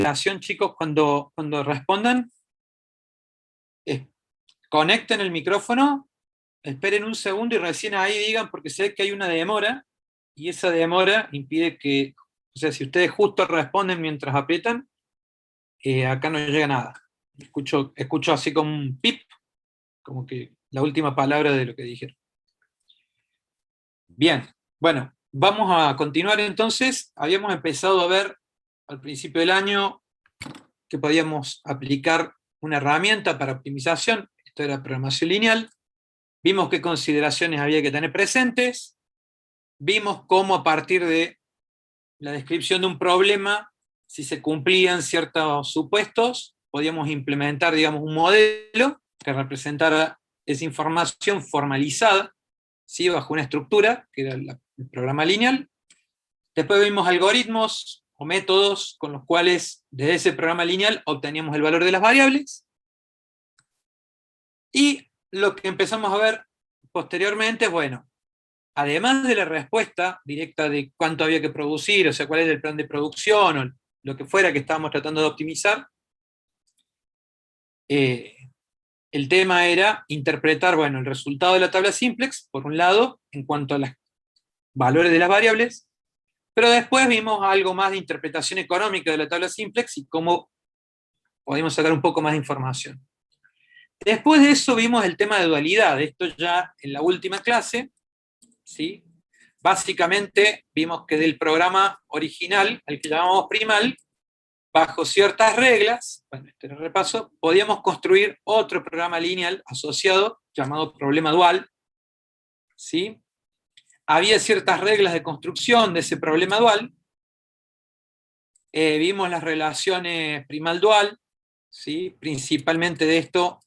consideración, chicos, cuando respondan, eh, conecten el micrófono, esperen un segundo y recién ahí digan, porque sé que hay una demora, y esa demora impide que, o sea, si ustedes justo responden mientras aprietan, acá no llega nada. Escucho así como un pip, como que la última palabra de lo que dijeron. Bien, bueno, vamos a continuar entonces. Habíamos empezado a ver al principio del año que podíamos aplicar una herramienta para optimización, esto era programación lineal. Vimos qué consideraciones había que tener presentes, vimos cómo a partir de la descripción de un problema, si se cumplían ciertos supuestos, podíamos implementar, digamos, un modelo que representara esa información formalizada, ¿sí? Bajo una estructura, que era el programa lineal. Después vimos algoritmos o métodos con los cuales desde ese programa lineal obteníamos el valor de las variables. Y lo que empezamos a ver posteriormente, bueno, además de la respuesta directa de cuánto había que producir, o sea, cuál era el plan de producción, o lo que fuera que estábamos tratando de optimizar, el tema era interpretar, bueno, el resultado de la tabla simplex, por un lado, en cuanto a los valores de las variables, pero después vimos algo más de interpretación económica de la tabla simplex y cómo podemos sacar un poco más de información. Después de eso vimos el tema de dualidad, esto ya en la última clase, ¿sí? Básicamente vimos que del programa original, al que llamamos primal, bajo ciertas reglas, bueno, este era el repaso, podíamos construir otro programa lineal asociado llamado problema dual, ¿sí? Había ciertas reglas de construcción de ese problema dual, vimos las relaciones primal-dual, ¿sí? Principalmente de esto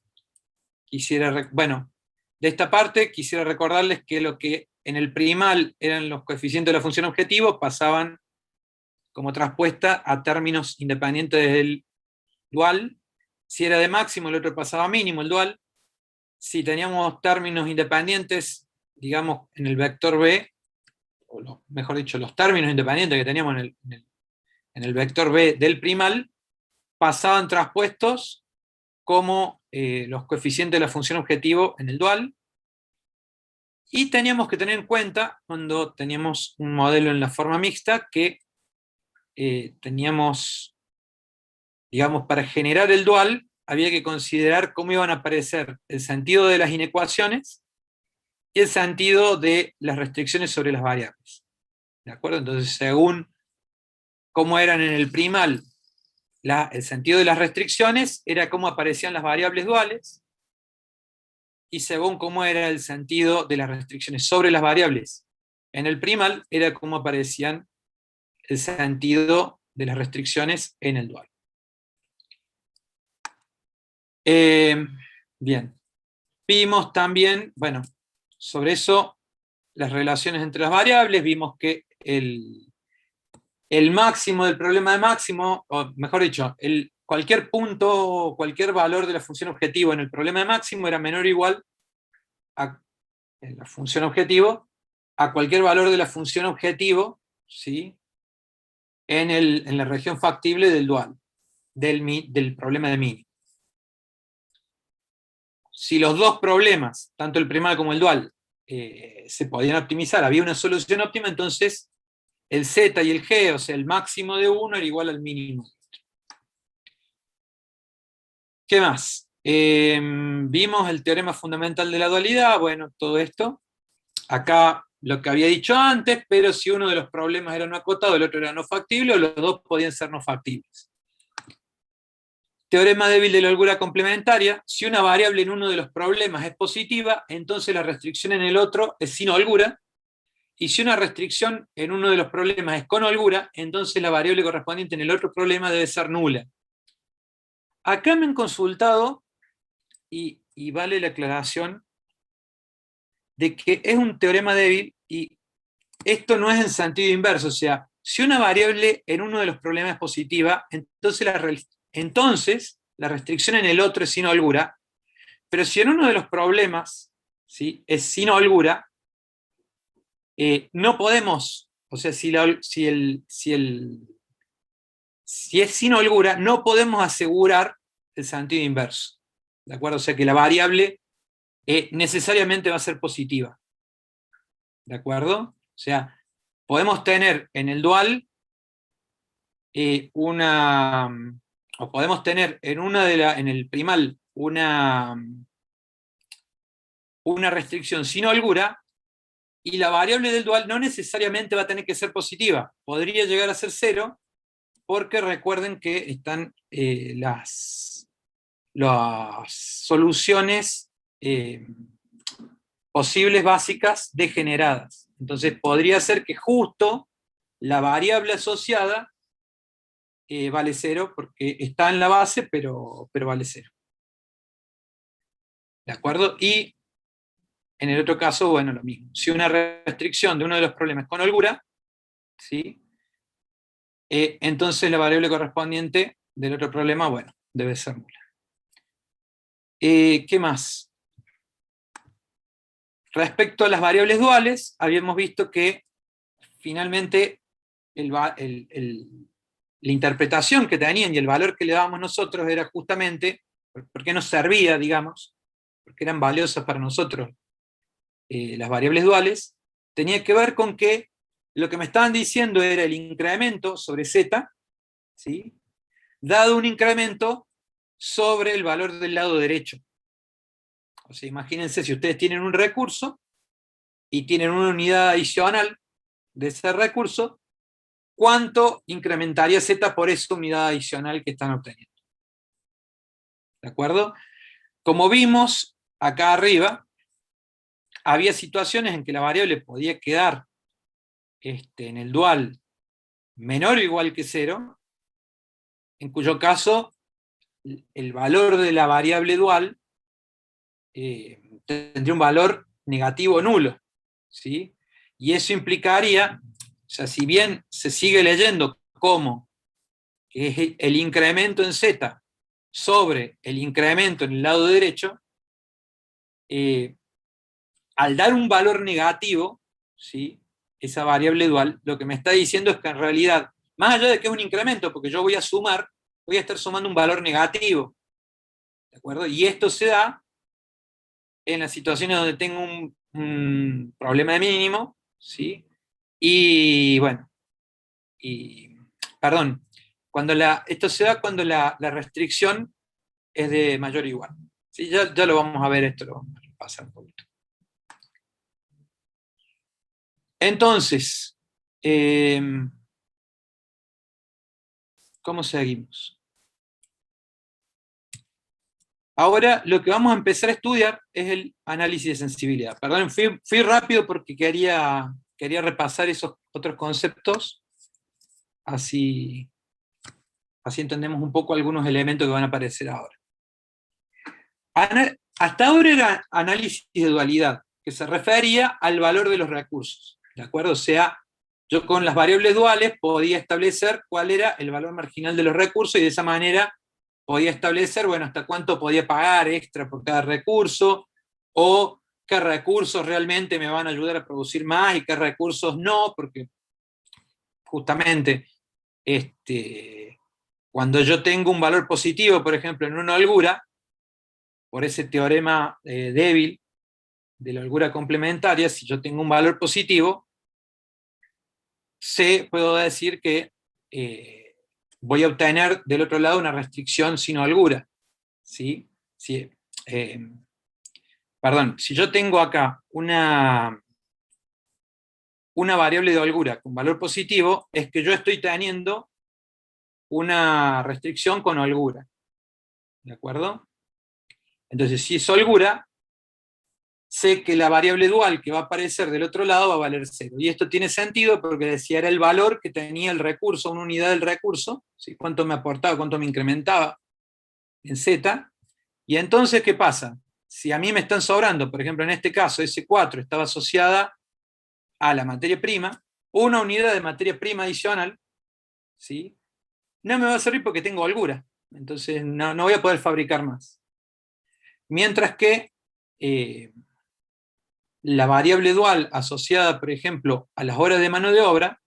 de esta parte quisiera recordarles que lo que en el primal eran los coeficientes de la función objetivo pasaban como traspuesta a términos independientes del dual. Si era de máximo, el otro pasaba a mínimo, el dual. Si teníamos términos independientes, digamos, en el vector B, mejor dicho, los términos independientes que teníamos en el vector B del primal, pasaban traspuestos como los coeficientes de la función objetivo en el dual. Y teníamos que tener en cuenta, cuando teníamos un modelo en la forma mixta, que teníamos, digamos, para generar el dual, había que considerar cómo iban a aparecer el sentido de las inecuaciones y el sentido de las restricciones sobre las variables. ¿De acuerdo? Entonces, según cómo eran en el primal el sentido de las restricciones, era cómo aparecían las variables duales, y según cómo era el sentido de las restricciones sobre las variables en el primal, era cómo aparecían el sentido de las restricciones en el dual. Bien. Vimos también, bueno, sobre eso, las relaciones entre las variables, vimos que el máximo del problema de máximo, o mejor dicho, cualquier punto, cualquier valor de la función objetivo en el problema de máximo era menor o igual a en la función objetivo a cualquier valor de la función objetivo, ¿sí? En la región factible del dual, del problema de mínimo. Si los dos problemas, tanto el primal como el dual, se podían optimizar, había una solución óptima, entonces el z y el g, o sea, el máximo de uno era igual al mínimo. ¿Qué más? Vimos el teorema fundamental de la dualidad, bueno, todo esto. Acá lo que había dicho antes, pero si uno de los problemas era no acotado, el otro era no factible, o los dos podían ser no factibles. Teorema débil de la holgura complementaria: si una variable en uno de los problemas es positiva, entonces la restricción en el otro es sin holgura, y si una restricción en uno de los problemas es con holgura, entonces la variable correspondiente en el otro problema debe ser nula. Acá me han consultado, y vale la aclaración, de que es un teorema débil, y esto no es en sentido inverso, o sea, si una variable en uno de los problemas es positiva, entonces la restricción en el otro es sin holgura, pero si en uno de los problemas, ¿sí?, es sin holgura, no podemos, o sea, si Si es sin holgura, no podemos asegurar el sentido inverso. ¿De acuerdo? O sea que la variable necesariamente va a ser positiva. ¿De acuerdo? O sea, podemos tener en el dual o podemos tener en el primal una restricción sin holgura, y la variable del dual no necesariamente va a tener que ser positiva. Podría llegar a ser 0, porque recuerden que están las soluciones posibles básicas degeneradas. Entonces podría ser que justo la variable asociada vale 0, porque está en la base, pero vale 0. ¿De acuerdo? Y en el otro caso, bueno, lo mismo. Si una restricción de uno de los problemas es con holgura, ¿sí? Entonces la variable correspondiente del otro problema, bueno, debe ser nula. ¿Qué más? Respecto a las variables duales, habíamos visto que finalmente la interpretación que tenían y el valor que le dábamos nosotros era justamente, porque nos servía, digamos, porque eran valiosas para nosotros las variables duales, tenía que ver con que lo que me estaban diciendo era el incremento sobre z, ¿sí? Dado un incremento sobre el valor del lado derecho. O sea, imagínense si ustedes tienen un recurso y tienen una unidad adicional de ese recurso, ¿cuánto incrementaría z por esa unidad adicional que están obteniendo? ¿De acuerdo? Como vimos acá arriba, había situaciones en que la variable podía quedar en el dual menor o igual que 0, en cuyo caso el valor de la variable dual tendría un valor negativo o nulo, ¿sí? Y eso implicaría, o sea, si bien se sigue leyendo como que es el incremento en z sobre el incremento en el lado derecho, al dar un valor negativo, ¿sí? Esa variable dual, lo que me está diciendo es que en realidad, más allá de que es un incremento, porque yo voy a sumar, voy a estar sumando un valor negativo, ¿de acuerdo? Y esto se da en las situaciones donde tengo un problema de mínimo, ¿sí? Y bueno, perdón, esto se da cuando la restricción es de mayor o igual. ¿Sí? Ya lo vamos a ver, esto lo vamos a pasar un poquito. Entonces, ¿cómo seguimos? Ahora lo que vamos a empezar a estudiar es el análisis de sensibilidad. Perdón, fui rápido porque quería repasar esos otros conceptos, así entendemos un poco algunos elementos que van a aparecer ahora. Hasta ahora era análisis de dualidad, que se refería al valor de los recursos, ¿de acuerdo? O sea, yo con las variables duales podía establecer cuál era el valor marginal de los recursos, y de esa manera podía establecer, bueno, hasta cuánto podía pagar extra por cada recurso, o qué recursos realmente me van a ayudar a producir más y qué recursos no, porque justamente cuando yo tengo un valor positivo, por ejemplo, en una holgura, por ese teorema débil de la holgura complementaria, si yo tengo un valor positivo, puedo decir que voy a obtener del otro lado una restricción sin holgura, ¿sí? Perdón, si yo tengo acá una variable de holgura con valor positivo, es que yo estoy teniendo una restricción con holgura, ¿de acuerdo? Entonces, si es holgura, sé que la variable dual que va a aparecer del otro lado va a valer 0. Y esto tiene sentido porque decía era el valor que tenía el recurso, una unidad del recurso, ¿sí? Cuánto me aportaba, cuánto me incrementaba en z. Y entonces, ¿qué pasa? Si a mí me están sobrando, por ejemplo, en este caso, S4 estaba asociada a la materia prima, una unidad de materia prima adicional, ¿sí? No me va a servir porque tengo holgura. Entonces no voy a poder fabricar más. Mientras que la variable dual asociada, por ejemplo, a las horas de mano de obra,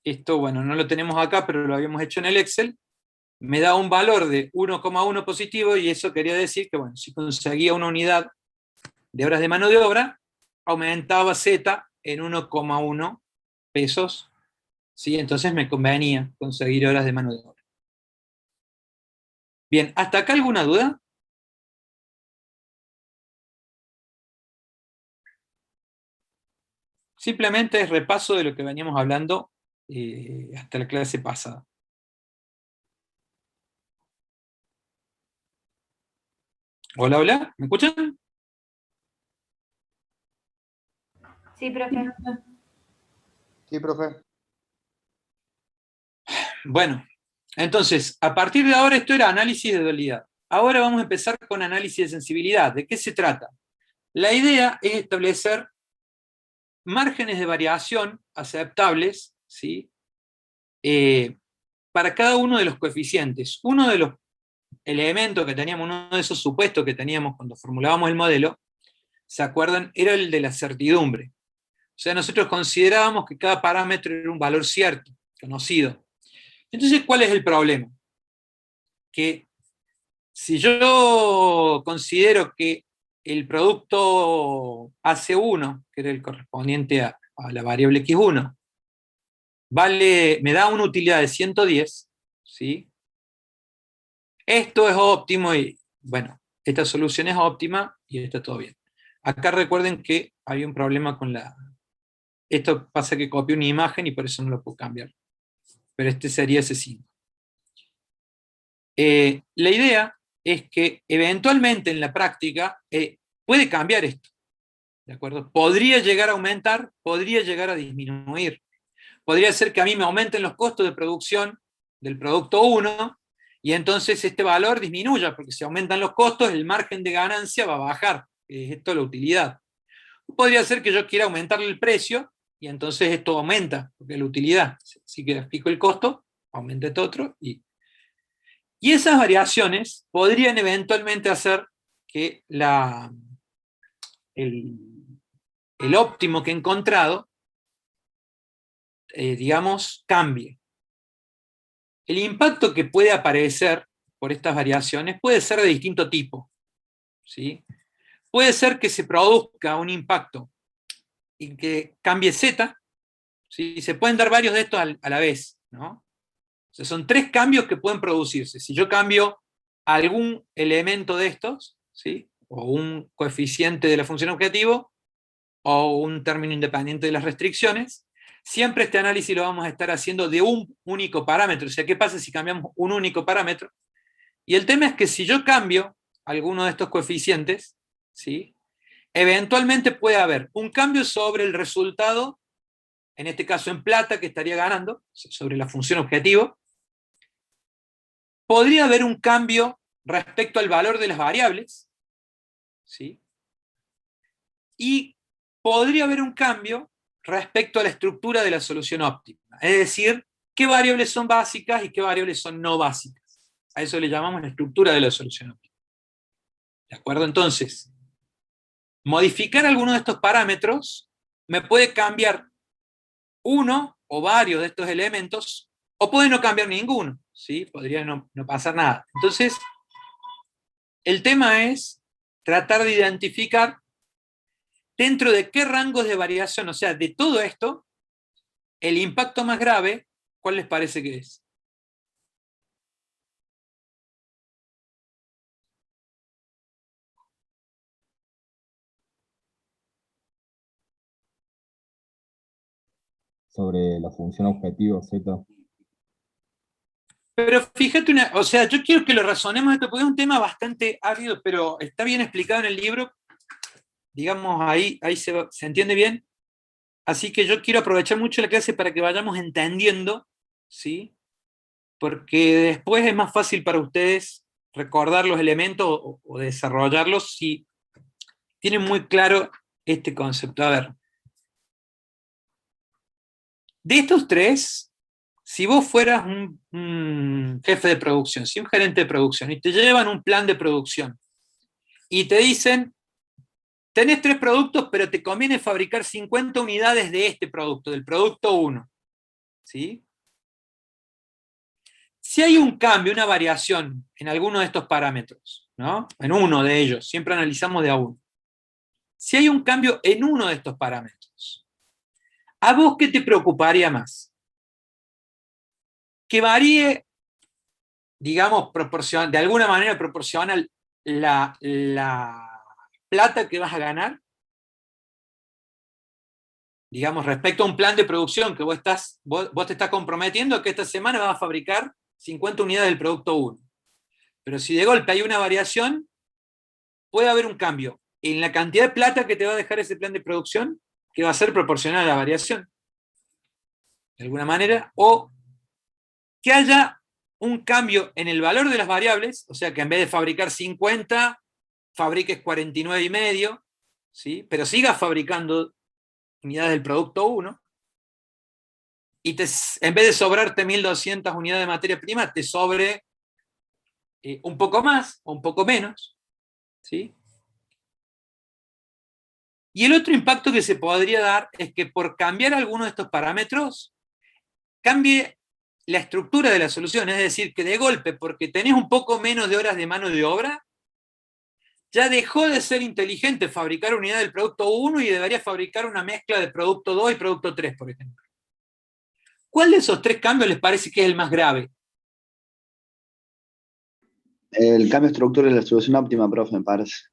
esto, bueno, no lo tenemos acá, pero lo habíamos hecho en el Excel, me da un valor de 1,1 positivo, y eso quería decir que, bueno, si conseguía una unidad de horas de mano de obra, aumentaba Z en 1,1 pesos, ¿sí? Entonces me convenía conseguir horas de mano de obra. Bien, ¿hasta acá alguna duda? Simplemente es repaso de lo que veníamos hablando hasta la clase pasada. Hola, hola, ¿me escuchan? Sí, profe. Sí, profe. Bueno, entonces, a partir de ahora esto era análisis de dualidad. Ahora vamos a empezar con análisis de sensibilidad. ¿De qué se trata? La idea es establecer márgenes de variación aceptables, ¿sí? Para cada uno de los coeficientes. Uno de los elementos que teníamos, uno de esos supuestos que teníamos cuando formulábamos el modelo, ¿se acuerdan? Era el de la certidumbre. O sea, nosotros considerábamos que cada parámetro era un valor cierto, conocido. Entonces, ¿cuál es el problema? Que si yo considero que el producto AC1, que era el correspondiente a la variable X1, me da una utilidad de 110, ¿sí? Esto es óptimo y, bueno, esta solución es óptima y está todo bien. Acá recuerden que había un problema con la... Esto pasa que copié una imagen y por eso no lo puedo cambiar. Pero este sería ese 5. La idea es que eventualmente en la práctica puede cambiar esto, ¿de acuerdo? Podría llegar a aumentar, podría llegar a disminuir. Podría ser que a mí me aumenten los costos de producción del producto 1 y entonces este valor disminuya, porque si aumentan los costos, el margen de ganancia va a bajar. Esto es la utilidad. Podría ser que yo quiera aumentarle el precio y entonces esto aumenta, porque es la utilidad. Si que fijo el costo, aumenta este otro. Y esas variaciones podrían eventualmente hacer que el, el óptimo que he encontrado, digamos, cambie. El impacto que puede aparecer por estas variaciones puede ser de distinto tipo, ¿sí? Puede ser que se produzca un impacto y que cambie Z, ¿sí? Se pueden dar varios de estos a la vez, ¿no? O sea, son 3 cambios que pueden producirse. Si yo cambio algún elemento de estos, ¿sí? O un coeficiente de la función objetivo, o un término independiente de las restricciones, siempre este análisis lo vamos a estar haciendo de un único parámetro. O sea, ¿qué pasa si cambiamos un único parámetro? Y el tema es que si yo cambio alguno de estos coeficientes, ¿sí? Eventualmente puede haber un cambio sobre el resultado, en este caso en plata, que estaría ganando, sobre la función objetivo. Podría haber un cambio respecto al valor de las variables, ¿sí? Y podría haber un cambio respecto a la estructura de la solución óptima. Es decir, qué variables son básicas y qué variables son no básicas. A eso le llamamos la estructura de la solución óptima. ¿De acuerdo? Entonces, modificar alguno de estos parámetros me puede cambiar uno o varios de estos elementos, o puede no cambiar ninguno, ¿sí? Podría no pasar nada. Entonces, el tema es tratar de identificar dentro de qué rangos de variación, o sea, de todo esto, el impacto más grave, ¿cuál les parece que es? Sobre la función objetivo Z. Pero fíjate, o sea, yo quiero que lo razonemos esto, porque es un tema bastante árido, pero está bien explicado en el libro, digamos, ahí se entiende bien, así que yo quiero aprovechar mucho la clase para que vayamos entendiendo, ¿sí? Porque después es más fácil para ustedes recordar los elementos o desarrollarlos si tienen muy claro este concepto. A ver, de estos 3, si vos fueras un jefe de producción, si un gerente de producción, y te llevan un plan de producción, y te dicen, tenés 3 productos, pero te conviene fabricar 50 unidades de este producto, del producto 1. ¿sí? Si hay un cambio, una variación en alguno de estos parámetros, ¿no? En uno de ellos, siempre analizamos de a uno. Si hay un cambio en uno de estos parámetros, ¿a vos qué te preocuparía más? Que varíe, digamos, de alguna manera proporcional la plata que vas a ganar, digamos, respecto a un plan de producción que vos te estás comprometiendo que esta semana vas a fabricar 50 unidades del producto 1. Pero si de golpe hay una variación, puede haber un cambio en la cantidad de plata que te va a dejar ese plan de producción, que va a ser proporcional a la variación, de alguna manera, o que haya un cambio en el valor de las variables, o sea que en vez de fabricar 50, fabriques 49,5, ¿sí? Pero sigas fabricando unidades del producto 1, y en vez de sobrarte 1.200 unidades de materia prima, te sobre un poco más o un poco menos, ¿sí? Y el otro impacto que se podría dar es que por cambiar alguno de estos parámetros, cambie la estructura de la solución, es decir, que de golpe, porque tenés un poco menos de horas de mano de obra, ya dejó de ser inteligente fabricar unidad del producto 1 y debería fabricar una mezcla de producto 2 y producto 3, por ejemplo. ¿Cuál de esos tres cambios les parece que es el más grave? El cambio de estructura es la solución óptima, profe, me parece.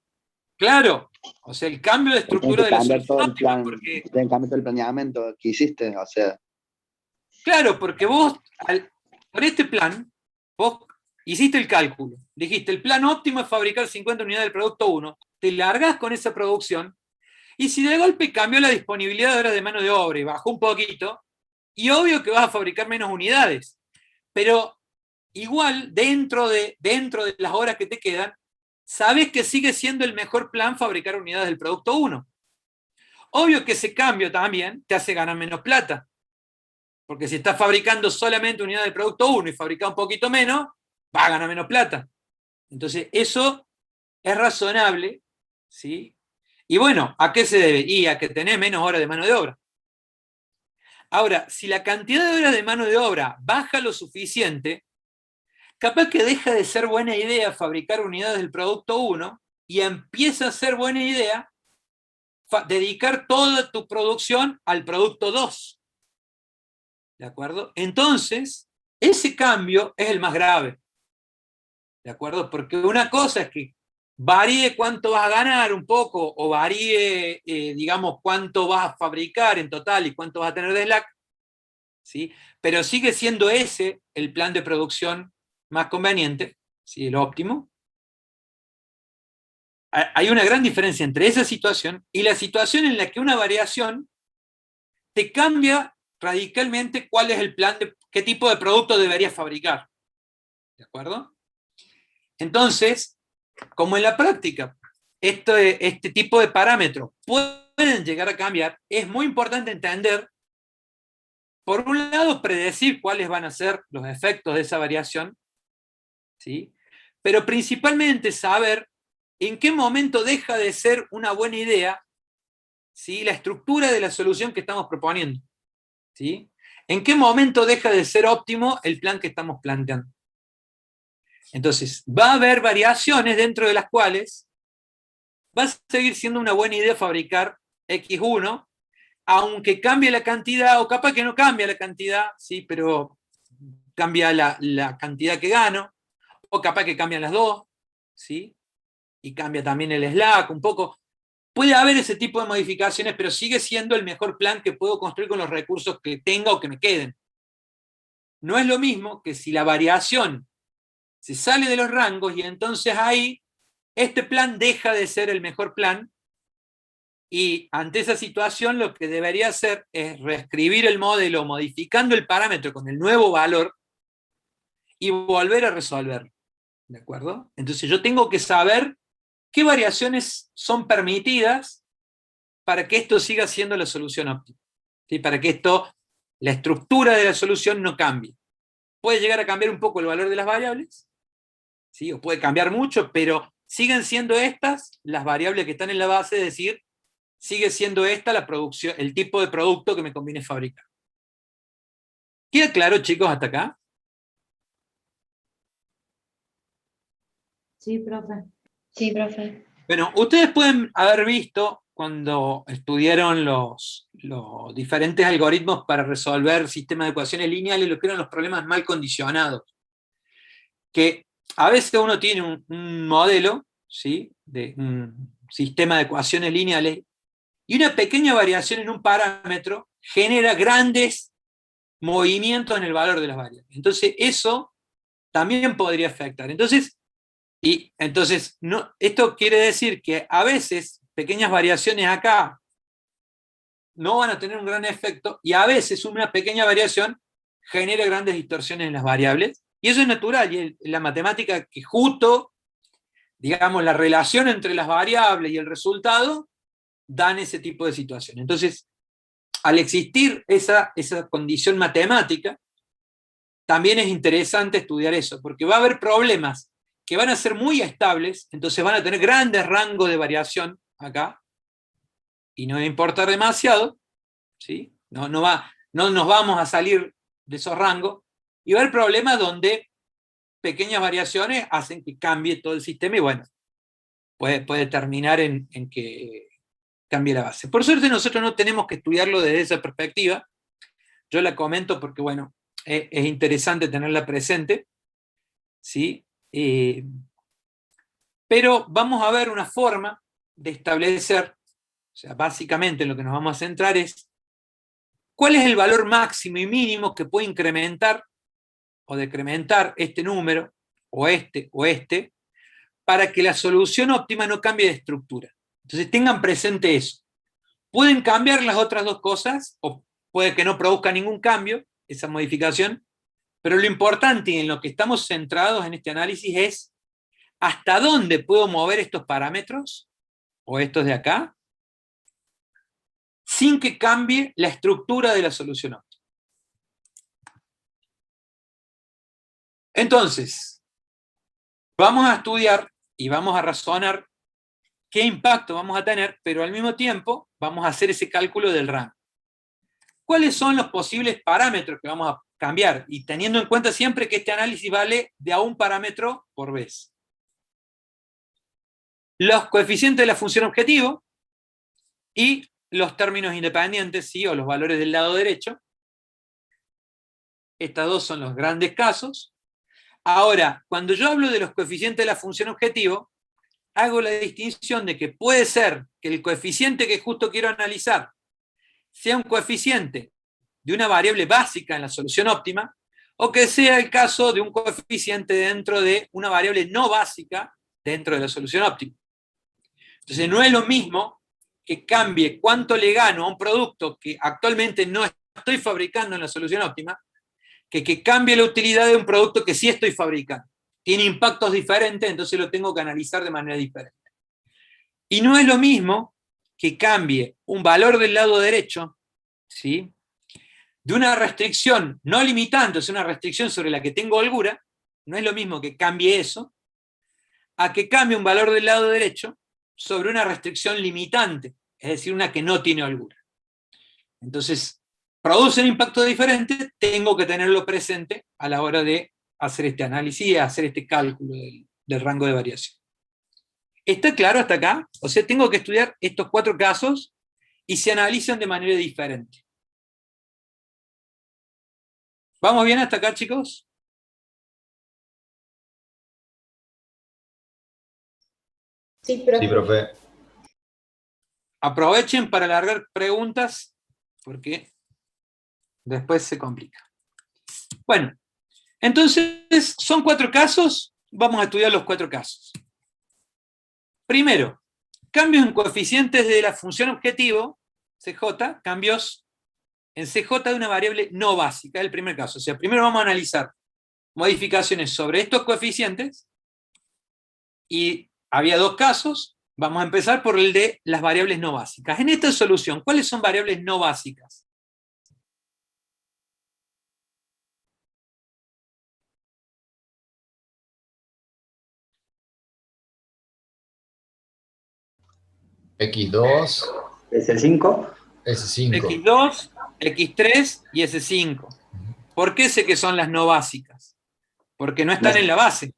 Claro, o sea, el cambio de estructura de la Cambiar solución todo el óptima, plan, porque, tienen que cambiar todo el planeamiento que hiciste, o sea. claro, porque vos, por este plan, vos hiciste el cálculo, dijiste, el plan óptimo es fabricar 50 unidades del producto 1, te largás con esa producción, y si de golpe cambió la disponibilidad de horas de mano de obra y bajó un poquito, y obvio que vas a fabricar menos unidades, pero igual, dentro de las horas que te quedan, sabes que sigue siendo el mejor plan fabricar unidades del producto 1. Obvio que ese cambio también te hace ganar menos plata, porque si estás fabricando solamente unidades del producto 1 y fabricas un poquito menos, vas a ganar menos plata. Entonces, eso es razonable, ¿sí? Y bueno, ¿a qué se debe? Y a que tenés menos horas de mano de obra. Ahora, si la cantidad de horas de mano de obra baja lo suficiente, capaz que deja de ser buena idea fabricar unidades del producto 1 y empieza a ser buena idea dedicar toda tu producción al producto 2. ¿De acuerdo? Entonces, ese cambio es el más grave. ¿De acuerdo? Porque una cosa es que varíe cuánto vas a ganar un poco, o varíe, digamos, cuánto vas a fabricar en total y cuánto vas a tener de slack, ¿sí? Pero sigue siendo ese el plan de producción más conveniente, ¿sí? El óptimo. Hay una gran diferencia entre esa situación y la situación en la que una variación te cambia radicalmente cuál es el plan de qué tipo de producto deberías fabricar. ¿De acuerdo? Entonces, como en la práctica, este tipo de parámetros pueden llegar a cambiar, es muy importante entender, por un lado, predecir cuáles van a ser los efectos de esa variación, ¿sí? Pero principalmente saber en qué momento deja de ser una buena idea, ¿sí? La estructura de la solución que estamos proponiendo, ¿sí? ¿En qué momento deja de ser óptimo el plan que estamos planteando? Entonces, va a haber variaciones dentro de las cuales va a seguir siendo una buena idea fabricar X1, aunque cambie la cantidad, o capaz que no cambia la cantidad, ¿sí? Pero cambia la cantidad que gano, o capaz que cambian las dos, ¿sí? Y cambia también el slack un poco. Puede haber ese tipo de modificaciones, pero sigue siendo el mejor plan que puedo construir con los recursos que tenga o que me queden. No es lo mismo que si la variación se sale de los rangos, y entonces ahí este plan deja de ser el mejor plan, y ante esa situación lo que debería hacer es reescribir el modelo modificando el parámetro con el nuevo valor y volver a resolverlo. ¿De acuerdo? Entonces yo tengo que saber qué variaciones son permitidas para que esto siga siendo la solución óptima, ¿sí? Para que la estructura de la solución no cambie. Puede llegar a cambiar un poco el valor de las variables, ¿sí? O puede cambiar mucho, pero siguen siendo estas las variables que están en la base, es decir, sigue siendo esta la producción, el tipo de producto que me conviene fabricar. ¿Queda claro, chicos, hasta acá? Sí, profe. Sí, profe. Bueno, ustedes pueden haber visto cuando estudiaron los diferentes algoritmos para resolver sistemas de ecuaciones lineales, lo que eran los problemas mal condicionados. Que a veces uno tiene un modelo, ¿sí?, de un sistema de ecuaciones lineales, y una pequeña variación en un parámetro genera grandes movimientos en el valor de las variables. Entonces, eso también podría afectar. Entonces, no, esto quiere decir que a veces pequeñas variaciones acá no van a tener un gran efecto, y a veces una pequeña variación genera grandes distorsiones en las variables, y eso es natural, y la matemática que justo, digamos, la relación entre las variables y el resultado dan ese tipo de situaciones. Entonces, al existir esa condición matemática, también es interesante estudiar eso, porque va a haber problemas que van a ser muy estables, entonces van a tener grandes rangos de variación acá, y no va a importar demasiado, ¿sí? No nos vamos a salir de esos rangos, y va a haber problemas donde pequeñas variaciones hacen que cambie todo el sistema, y bueno, puede terminar en que cambie la base. Por suerte nosotros no tenemos que estudiarlo desde esa perspectiva, yo la comento porque, bueno, es interesante tenerla presente, ¿sí? Pero vamos a ver una forma de establecer, o sea, básicamente lo que nos vamos a centrar es cuál es el valor máximo y mínimo que puede incrementar o decrementar este número, o este, para que la solución óptima no cambie de estructura. Entonces tengan presente eso. Pueden cambiar las otras dos cosas, o puede que no produzca ningún cambio, esa modificación, pero lo importante y en lo que estamos centrados en este análisis es hasta dónde puedo mover estos parámetros, o estos de acá, sin que cambie la estructura de la solución óptima. Entonces, vamos a estudiar y vamos a razonar qué impacto vamos a tener, pero al mismo tiempo vamos a hacer ese cálculo del rango. ¿Cuáles son los posibles parámetros que vamos a cambiar? Y teniendo en cuenta siempre que este análisis vale de a un parámetro por vez. Los coeficientes de la función objetivo y los términos independientes, ¿sí?, o los valores del lado derecho. Estos dos son los grandes casos. Ahora, cuando yo hablo de los coeficientes de la función objetivo, hago la distinción de que puede ser que el coeficiente que justo quiero analizar sea un coeficiente de una variable básica en la solución óptima, o que sea el caso de un coeficiente dentro de una variable no básica dentro de la solución óptima. Entonces no es lo mismo que cambie cuánto le gano a un producto que actualmente no estoy fabricando en la solución óptima, que cambie la utilidad de un producto que sí estoy fabricando. Tiene impactos diferentes, entonces lo tengo que analizar de manera diferente. Y no es lo mismo que cambie un valor del lado derecho, ¿sí?, de una restricción no limitante, es una restricción sobre la que tengo holgura, no es lo mismo que cambie eso, a que cambie un valor del lado derecho sobre una restricción limitante, es decir, una que no tiene holgura. Entonces, producen impactos diferentes, tengo que tenerlo presente a la hora de hacer este análisis y hacer este cálculo del rango de variación. ¿Está claro hasta acá? O sea, tengo que estudiar estos 4 casos y se analizan de manera diferente. ¿Vamos bien hasta acá, chicos? Sí, profe. Sí, profe. Aprovechen para alargar preguntas, porque después se complica. Bueno, entonces, son 4 casos, vamos a estudiar los 4 casos. Primero, cambios en coeficientes de la función objetivo, CJ, cambios en CJ de una variable no básica, es el primer caso. O sea, primero vamos a analizar modificaciones sobre estos coeficientes, y había 2 casos, vamos a empezar por el de las variables no básicas. En esta solución, ¿cuáles son variables no básicas? X2, S5. S5. X2, X3 y S5. ¿Por qué sé que son las no básicas? Porque no están en la base.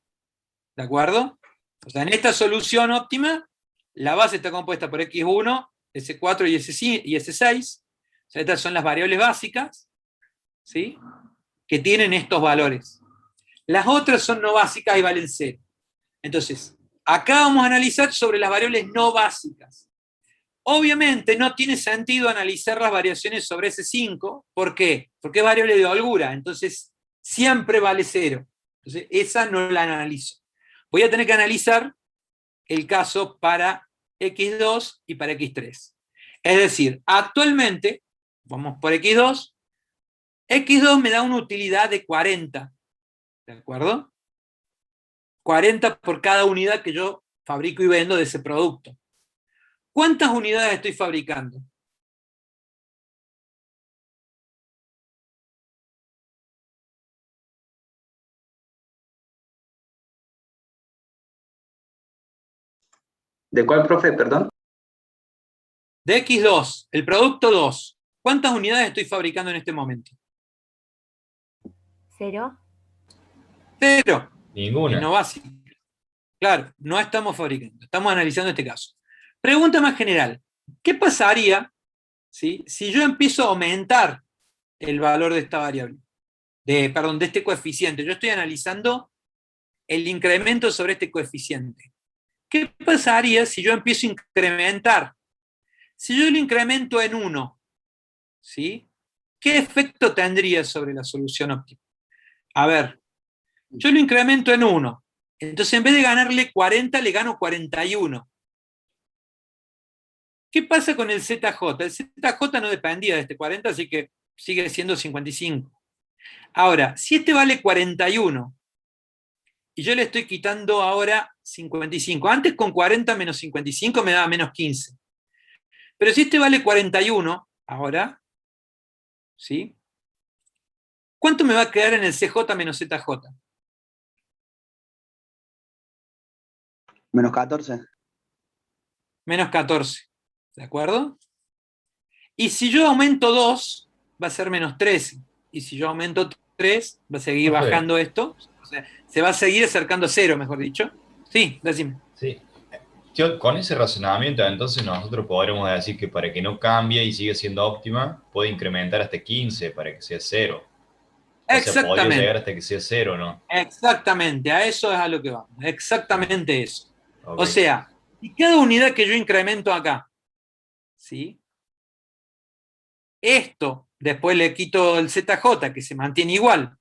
¿De acuerdo? O sea, en esta solución óptima, la base está compuesta por x1, s4 y s6. O sea, estas son las variables básicas, ¿sí?, que tienen estos valores. Las otras son no básicas y valen 0. Entonces, acá vamos a analizar sobre las variables no básicas. Obviamente no tiene sentido analizar las variaciones sobre S5. ¿Por qué? Porque es variable de holgura, entonces siempre vale 0. Entonces esa no la analizo. Voy a tener que analizar el caso para X2 y para X3. Es decir, actualmente, vamos por X2, X2 me da una utilidad de 40. ¿De acuerdo? 40 por cada unidad que yo fabrico y vendo de ese producto. ¿Cuántas unidades estoy fabricando? ¿De cuál, profe? Perdón. De X2, el producto 2. ¿Cuántas unidades estoy fabricando en este momento? 0. 0. Ninguna. Y no básico. Claro, no estamos fabricando, estamos analizando este caso. Pregunta más general. ¿Qué pasaría, ¿sí?, si yo empiezo a aumentar el valor de esta variable? De este coeficiente. Yo estoy analizando el incremento sobre este coeficiente. ¿Qué pasaría si yo empiezo a incrementar? Si yo lo incremento en 1, ¿sí?, ¿qué efecto tendría sobre la solución óptima? A ver, yo lo incremento en 1. Entonces, en vez de ganarle 40, le gano 41. ¿Qué pasa con el ZJ? El ZJ no dependía de este 40, así que sigue siendo 55. Ahora, si este vale 41, y yo le estoy quitando ahora 55, antes con 40 menos 55 me daba menos 15. Pero si este vale 41, ahora, ¿sí?, ¿cuánto me va a quedar en el CJ menos ZJ? Menos 14. Menos 14. ¿De acuerdo? Y si yo aumento 2, va a ser menos 13. Y si yo aumento 3, va a seguir Profe. bajando esto. O sea, se va a seguir acercando a 0, mejor dicho. Sí, decime. Sí. Yo, con ese razonamiento, entonces nosotros podremos decir que para que no cambie y siga siendo óptima, puede incrementar hasta 15 para que sea 0. O sea, podría llegar Exactamente. hasta que sea 0, ¿no? Exactamente. A eso es a lo que vamos. Exactamente eso. Ok. O sea, y cada unidad que yo incremento acá, ¿sí?, esto, después le quito el ZJ, que se mantiene igual.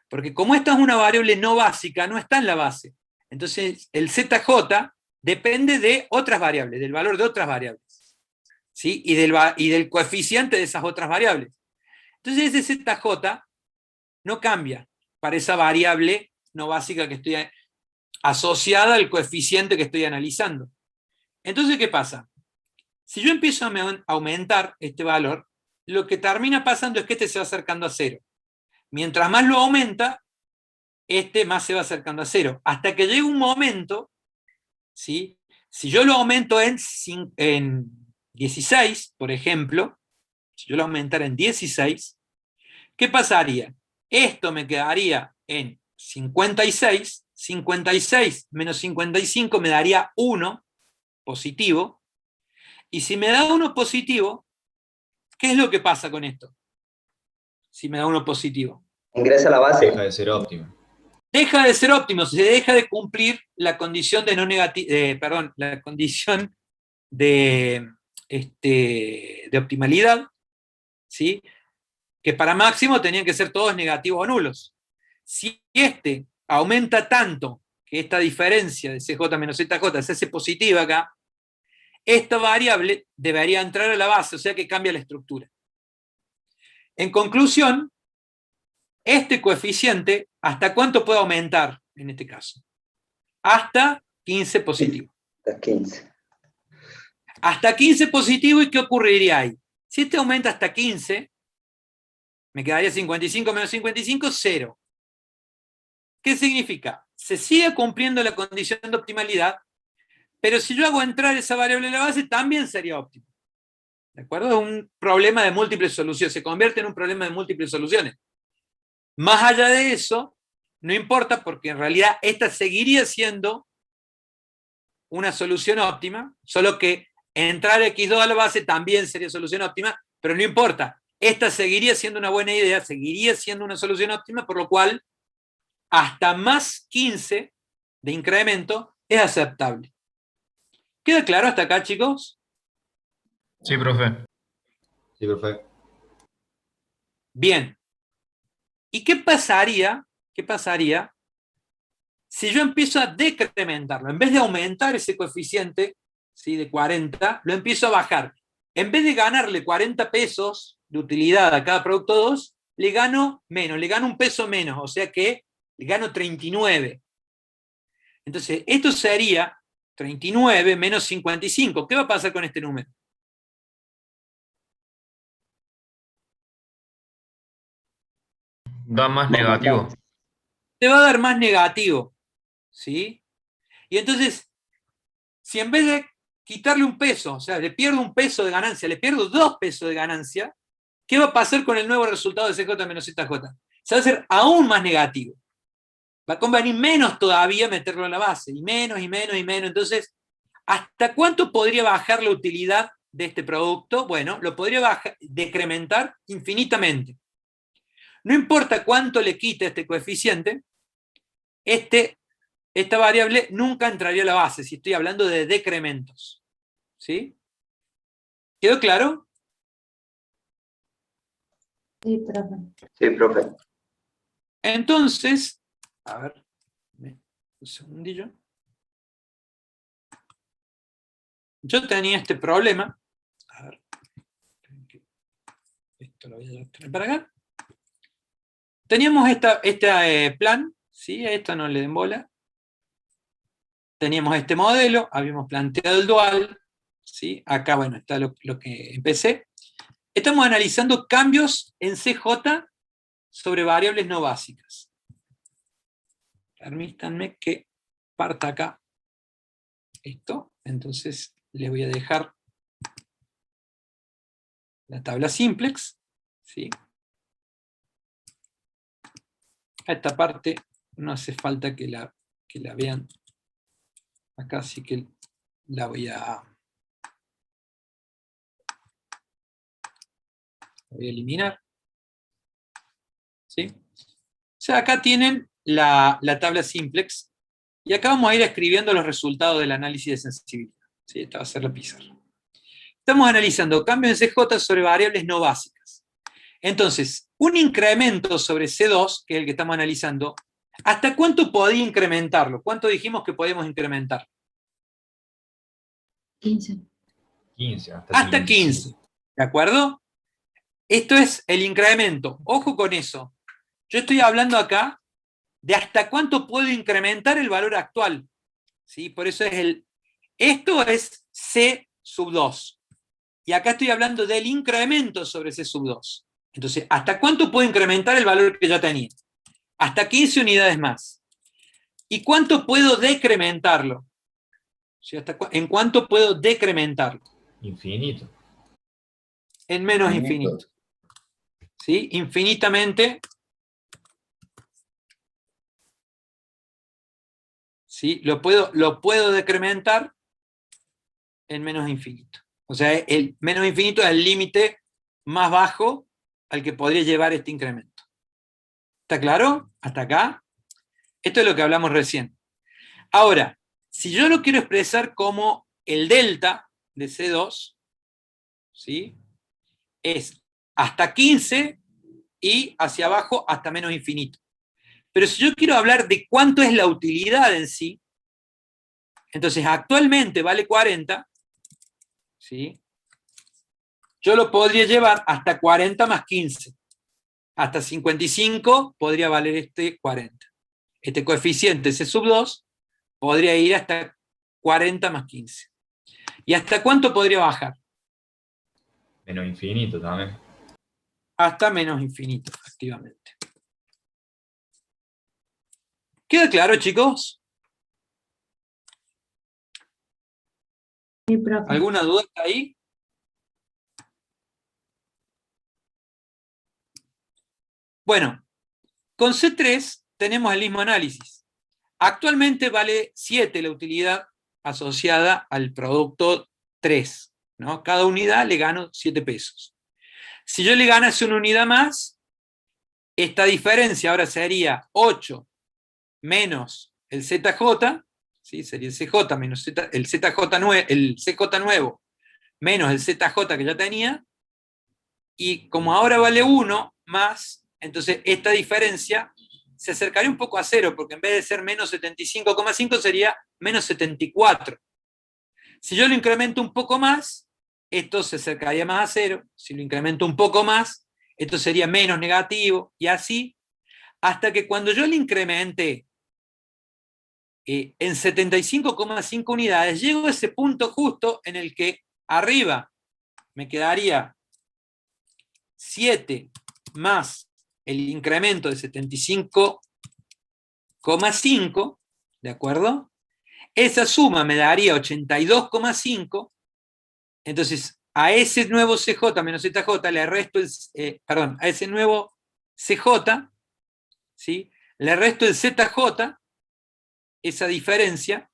Porque como esta es una variable no básica, no está en la base. Entonces, el ZJ depende de otras variables, del valor de otras variables, ¿sí?, y del coeficiente de esas otras variables. Entonces, ese ZJ no cambia para esa variable no básica que estoy asociada al coeficiente que estoy analizando. Entonces, ¿qué pasa? Si yo empiezo a aumentar este valor, lo que termina pasando es que este se va acercando a 0. Mientras más lo aumenta, este más se va acercando a 0. Hasta que llega un momento, ¿sí?, si yo lo aumento en 16, por ejemplo, si yo lo aumentara en 16, ¿qué pasaría? Esto me quedaría en 56, 56 menos 55 me daría 1 positivo, y si me da 1 positivo, ¿qué es lo que pasa con esto? Si me da 1 positivo. Ingresa a la base. Deja de ser óptima. Deja de ser óptimo, se deja de cumplir la condición de no la condición de optimalidad, ¿sí?, que para máximo tenían que ser todos negativos o nulos. Si este aumenta tanto que esta diferencia de CJ menos ZJ se hace positiva acá, esta variable debería entrar a la base, o sea que cambia la estructura. En conclusión, este coeficiente, ¿hasta cuánto puede aumentar en este caso? Hasta 15 positivo. Hasta 15. Hasta 15 positivo, ¿y qué ocurriría ahí? Si este aumenta hasta 15, me quedaría 55 menos 55, 0. ¿Qué significa? Se sigue cumpliendo la condición de optimalidad, pero si yo hago entrar esa variable en la base, también sería óptimo. ¿De acuerdo? Es un problema de múltiples soluciones, se convierte en un problema de múltiples soluciones. Más allá de eso, no importa porque en realidad esta seguiría siendo una solución óptima, solo que entrar x2 a la base también sería solución óptima, pero no importa. Esta seguiría siendo una buena idea, seguiría siendo una solución óptima, por lo cual hasta más 15 de incremento es aceptable. ¿Queda claro hasta acá, chicos? Sí, profe. Sí, perfecto. Bien. ¿Y qué pasaría si yo empiezo a decrementarlo? En vez de aumentar ese coeficiente, ¿sí?, de 40, lo empiezo a bajar. En vez de ganarle 40 pesos de utilidad a cada producto 2, le gano menos, le gano un peso menos, o sea que le gano 39. Entonces, esto sería 39 menos 55. ¿Qué va a pasar con este número? Da más negativo. Te va a dar más negativo, ¿sí? Y entonces, si en vez de quitarle un peso, o sea, le pierdo un peso de ganancia, le pierdo 2 pesos de ganancia, ¿qué va a pasar con el nuevo resultado de CJ menos ZJ? Se va a hacer aún más negativo. Va a convenir menos todavía meterlo en la base, y menos, y menos, y menos. Entonces, ¿hasta cuánto podría bajar la utilidad de este producto? Bueno, lo podría decrementar infinitamente. No importa cuánto le quite este coeficiente, esta variable nunca entraría a la base, si estoy hablando de decrementos. ¿Sí? ¿Quedó claro? Sí, profe. Sí, profe. Entonces, a ver, un segundillo. Yo tenía este problema. A ver, esto lo voy a traer para acá. Teníamos este plan, ¿sí? A esto no le den bola. Teníamos este modelo, habíamos planteado el dual, ¿sí? Acá, bueno, está lo que empecé. Estamos analizando cambios en CJ sobre variables no básicas. Permítanme que parta acá esto. Entonces les voy a dejar la tabla simplex, ¿sí? A esta parte no hace falta que la vean. Acá sí que la voy a eliminar. ¿Sí? O sea, acá tienen la tabla simplex, y acá vamos a ir escribiendo los resultados del análisis de sensibilidad. ¿Sí? Esta va a ser la pizarra. Estamos analizando cambios en CJ sobre variables no básicas. Entonces, un incremento sobre C2, que es el que estamos analizando, ¿hasta cuánto podía incrementarlo? ¿Cuánto dijimos que podíamos incrementar? 15. 15, Hasta 15. ¿De acuerdo? Esto es el incremento. Ojo con eso. Yo estoy hablando acá de hasta cuánto puedo incrementar el valor actual. ¿Sí? Por eso esto es C sub 2. Y acá estoy hablando del incremento sobre C sub 2. Entonces, ¿hasta cuánto puedo incrementar el valor que ya tenía? Hasta 15 unidades más. ¿Y cuánto puedo decrementarlo? ¿Sí? ¿En cuánto puedo decrementarlo? Infinito. En menos infinito. ¿Sí? Infinitamente. ¿Sí? Lo puedo decrementar en menos infinito. O sea, el menos infinito es el límite más bajo al que podría llevar este incremento. ¿Está claro? ¿Hasta acá? Esto es lo que hablamos recién. Ahora, si yo lo quiero expresar como el delta de C2, ¿sí? Es hasta 15 y hacia abajo hasta menos infinito. Pero si yo quiero hablar de cuánto es la utilidad en sí, entonces actualmente vale 40, ¿sí? Yo lo podría llevar hasta 40 más 15. Hasta 55 podría valer este 40. Este coeficiente C sub 2 podría ir hasta 40 más 15. ¿Y hasta cuánto podría bajar? Menos infinito también. Hasta menos infinito, efectivamente. ¿Queda claro, chicos? Sí, profe. ¿Alguna duda ahí? Bueno, Con C3 tenemos el mismo análisis. Actualmente vale 7 la utilidad asociada al producto 3, ¿no? Cada unidad le gano 7 pesos. Si yo le ganase una unidad más, esta diferencia ahora sería 8 menos el ZJ, ¿sí? Sería el CJ menos el CJ nuevo menos el ZJ que ya tenía, y como ahora vale 1 más, entonces esta diferencia se acercaría un poco a 0, porque en vez de ser menos 75,5 sería menos 74. Si yo lo incremento un poco más, esto se acercaría más a 0. Si lo incremento un poco más, esto sería menos negativo, y así, hasta que cuando yo lo incremente en 75,5 unidades, llego a ese punto justo en el que arriba me quedaría 7 más el incremento de 75,5, ¿de acuerdo? Esa suma me daría 82,5, entonces a ese nuevo CJ menos ZJ le resto a ese nuevo CJ, ¿sí? Le resto el ZJ, esa diferencia,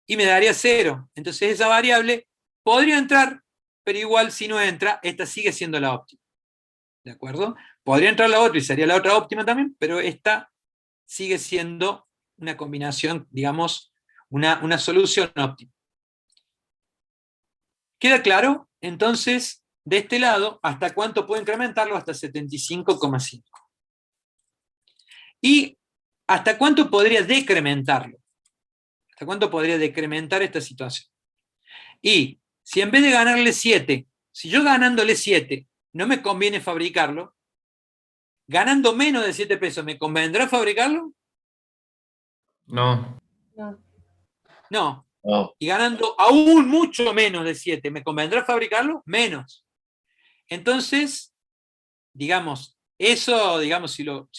y me daría 0. Entonces esa variable podría entrar, pero igual si no entra, esta sigue siendo la óptima. ¿De acuerdo? Podría entrar la otra y sería la otra óptima también, pero esta sigue siendo una combinación, digamos, una solución óptima. ¿Queda claro? Entonces, de este lado, ¿hasta cuánto puedo incrementarlo? Hasta 75,5. ¿Y hasta cuánto podría decrementarlo? ¿Hasta cuánto podría decrementar esta situación? Y si en vez de ganarle 7, si yo ganándole 7 no me conviene fabricarlo, ganando menos de 7 pesos, ¿me convendrá fabricarlo? No. No. No. No. Y ganando aún mucho menos de 7, ¿me convendrá fabricarlo? Menos. Entonces, digamos, eso, digamos, si lo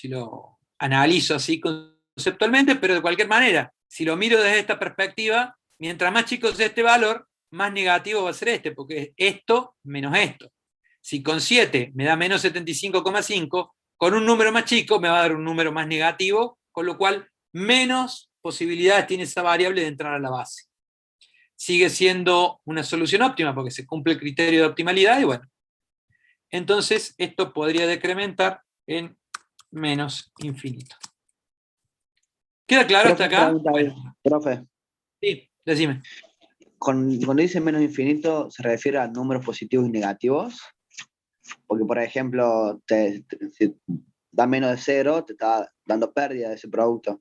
analizo así conceptualmente, pero de cualquier manera, si lo miro desde esta perspectiva, mientras más chico sea este valor, más negativo va a ser este, porque es esto menos esto. Si con 7 me da menos 75,5, con un número más chico me va a dar un número más negativo, con lo cual menos posibilidades tiene esa variable de entrar a la base. Sigue siendo una solución óptima porque se cumple el criterio de optimalidad y bueno. Entonces esto podría decrementar en menos infinito. ¿Queda claro hasta acá? Pregunta ahí. Bueno, Profe, sí, decime. cuando dice menos infinito, ¿se refiere a números positivos y negativos? Porque, por ejemplo, si da menos de 0, te está dando pérdida de ese producto.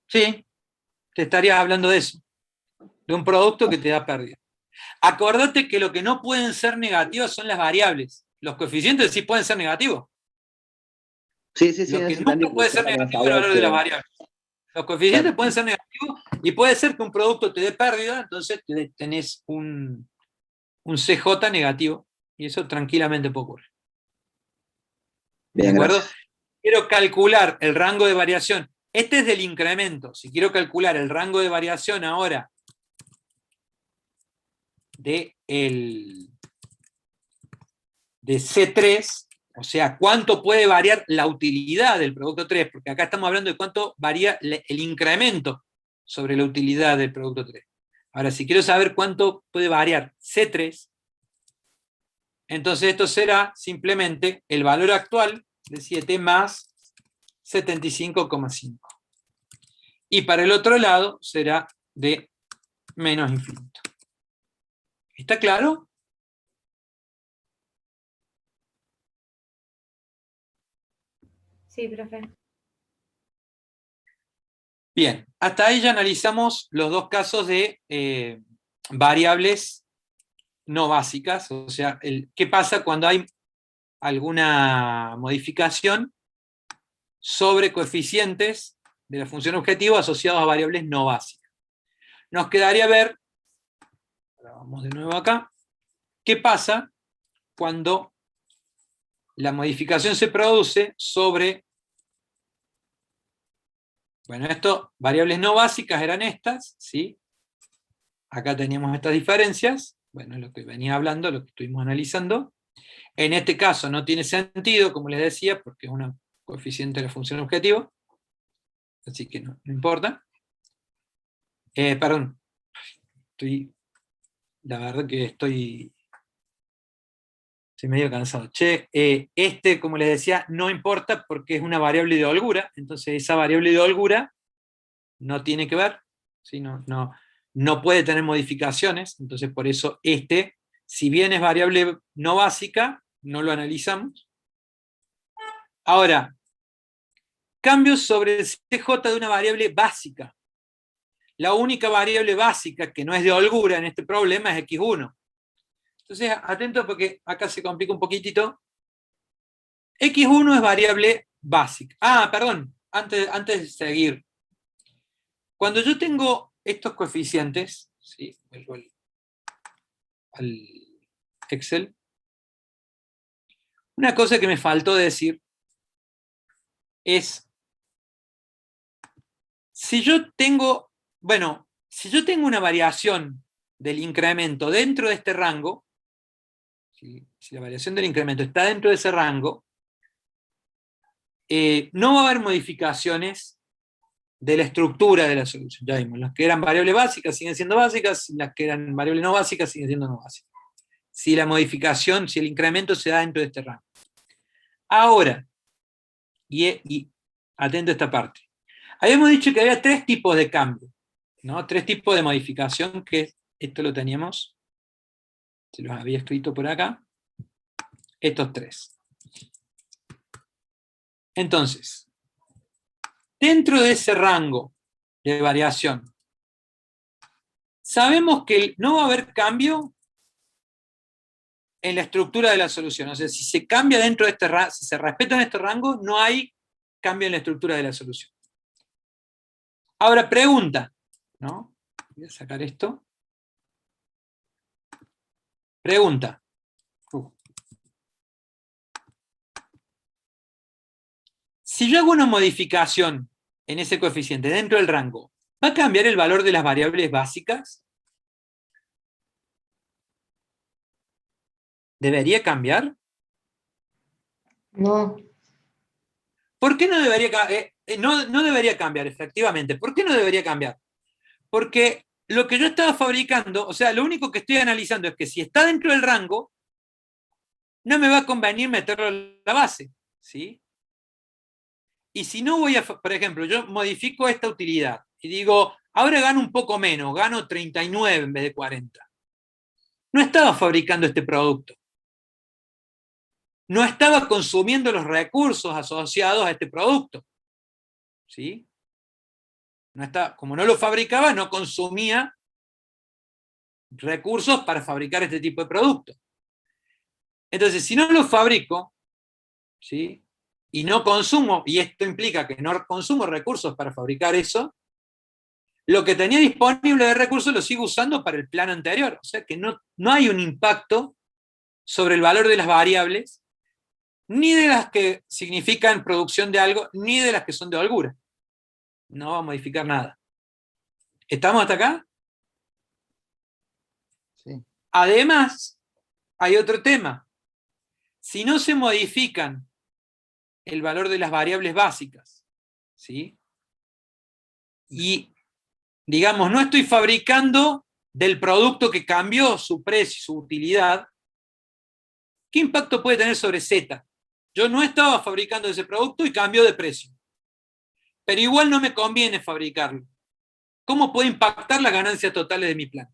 Sí, te estarías hablando de eso. De un producto que te da pérdida. Acordate que lo que no pueden ser negativos son las variables. Los coeficientes sí pueden ser negativos. Sí, Lo que eso nunca entendí, puede ser negativo es el valor de las variables. Los coeficientes pueden ser negativos y puede ser que un producto te dé pérdida, entonces tenés un CJ negativo. Y eso tranquilamente puede ocurrir. Bien, ¿De acuerdo? gracias. Quiero calcular el rango de variación. Este es del incremento. Si quiero calcular el rango de variación ahora de C3, o sea, cuánto puede variar la utilidad del producto 3, porque acá estamos hablando de cuánto varía el incremento sobre la utilidad del producto 3. Ahora, si quiero saber cuánto puede variar C3, entonces esto será simplemente el valor actual de 7 más 75,5. Y para el otro lado será de menos infinito. ¿Está claro? Sí, profe. Bien, hasta ahí ya analizamos los dos casos de variables no básicas, o sea, qué pasa cuando hay alguna modificación sobre coeficientes de la función objetivo asociados a variables no básicas. Nos quedaría ver, ahora vamos de nuevo acá, qué pasa cuando la modificación se produce sobre, bueno, esto, variables no básicas eran estas, ¿sí? Acá teníamos estas diferencias, bueno, lo que venía hablando, lo que estuvimos analizando. En este caso no tiene sentido, como les decía, porque es una coeficiente de la función objetivo, así que no importa. Perdón, la verdad que estoy medio cansado. Como les decía, no importa porque es una variable de holgura, entonces esa variable de holgura no tiene que ver, ¿sí? No puede tener modificaciones, entonces por eso si bien es variable no básica, no lo analizamos. Ahora, cambios sobre el CJ de una variable básica. La única variable básica que no es de holgura en este problema es x1. Entonces, atento porque acá se complica un poquitito. x1 es variable básica. Perdón, antes de seguir. Cuando yo tengo estos coeficientes, ¿sí? Vuelvo al Excel. Una cosa que me faltó decir es, si yo tengo una variación del incremento dentro de este rango, si la variación del incremento está dentro de ese rango, no va a haber modificaciones de la estructura de la solución. Ya vimos, las que eran variables básicas siguen siendo básicas, las que eran variables no básicas siguen siendo no básicas. Si el incremento se da dentro de este rango. Ahora, y atento a esta parte, habíamos dicho que había 3 tipos de cambio, ¿no? 3 tipos de modificación, que esto lo teníamos, se los había escrito por acá, estos 3. Entonces, dentro de ese rango de variación, sabemos que no va a haber cambio en la estructura de la solución. O sea, si se cambia dentro de este rango, si se respeta en este rango, no hay cambio en la estructura de la solución. Ahora, pregunta, ¿no? Voy a sacar esto. Pregunta. Si yo hago una modificación en ese coeficiente dentro del rango, ¿va a cambiar el valor de las variables básicas? ¿Debería cambiar? No. ¿Por qué no debería cambiar? No debería cambiar, efectivamente. ¿Por qué no debería cambiar? Porque lo que yo estaba fabricando, o sea, lo único que estoy analizando es que si está dentro del rango, no me va a convenir meterlo en la base, ¿sí? Y si no voy a, por ejemplo, yo modifico esta utilidad y digo, ahora gano un poco menos, gano 39 en vez de 40. No estaba fabricando este producto. No estaba consumiendo los recursos asociados a este producto. ¿Sí? Como no lo fabricaba, no consumía recursos para fabricar este tipo de producto. Entonces, si no lo fabrico, ¿sí? Y no consumo, y esto implica que no consumo recursos para fabricar eso, lo que tenía disponible de recursos lo sigo usando para el plano anterior. O sea que no hay un impacto sobre el valor de las variables, ni de las que significan producción de algo, ni de las que son de holgura. No va a modificar nada. ¿Estamos hasta acá? Sí. Además, hay otro tema. Si no se modifican el valor de las variables básicas, ¿sí? Y, digamos, no estoy fabricando del producto que cambió su precio, su utilidad, ¿qué impacto puede tener sobre Z? Yo no estaba fabricando ese producto y cambió de precio. Pero igual no me conviene fabricarlo. ¿Cómo puede impactar las ganancias totales de mi plan?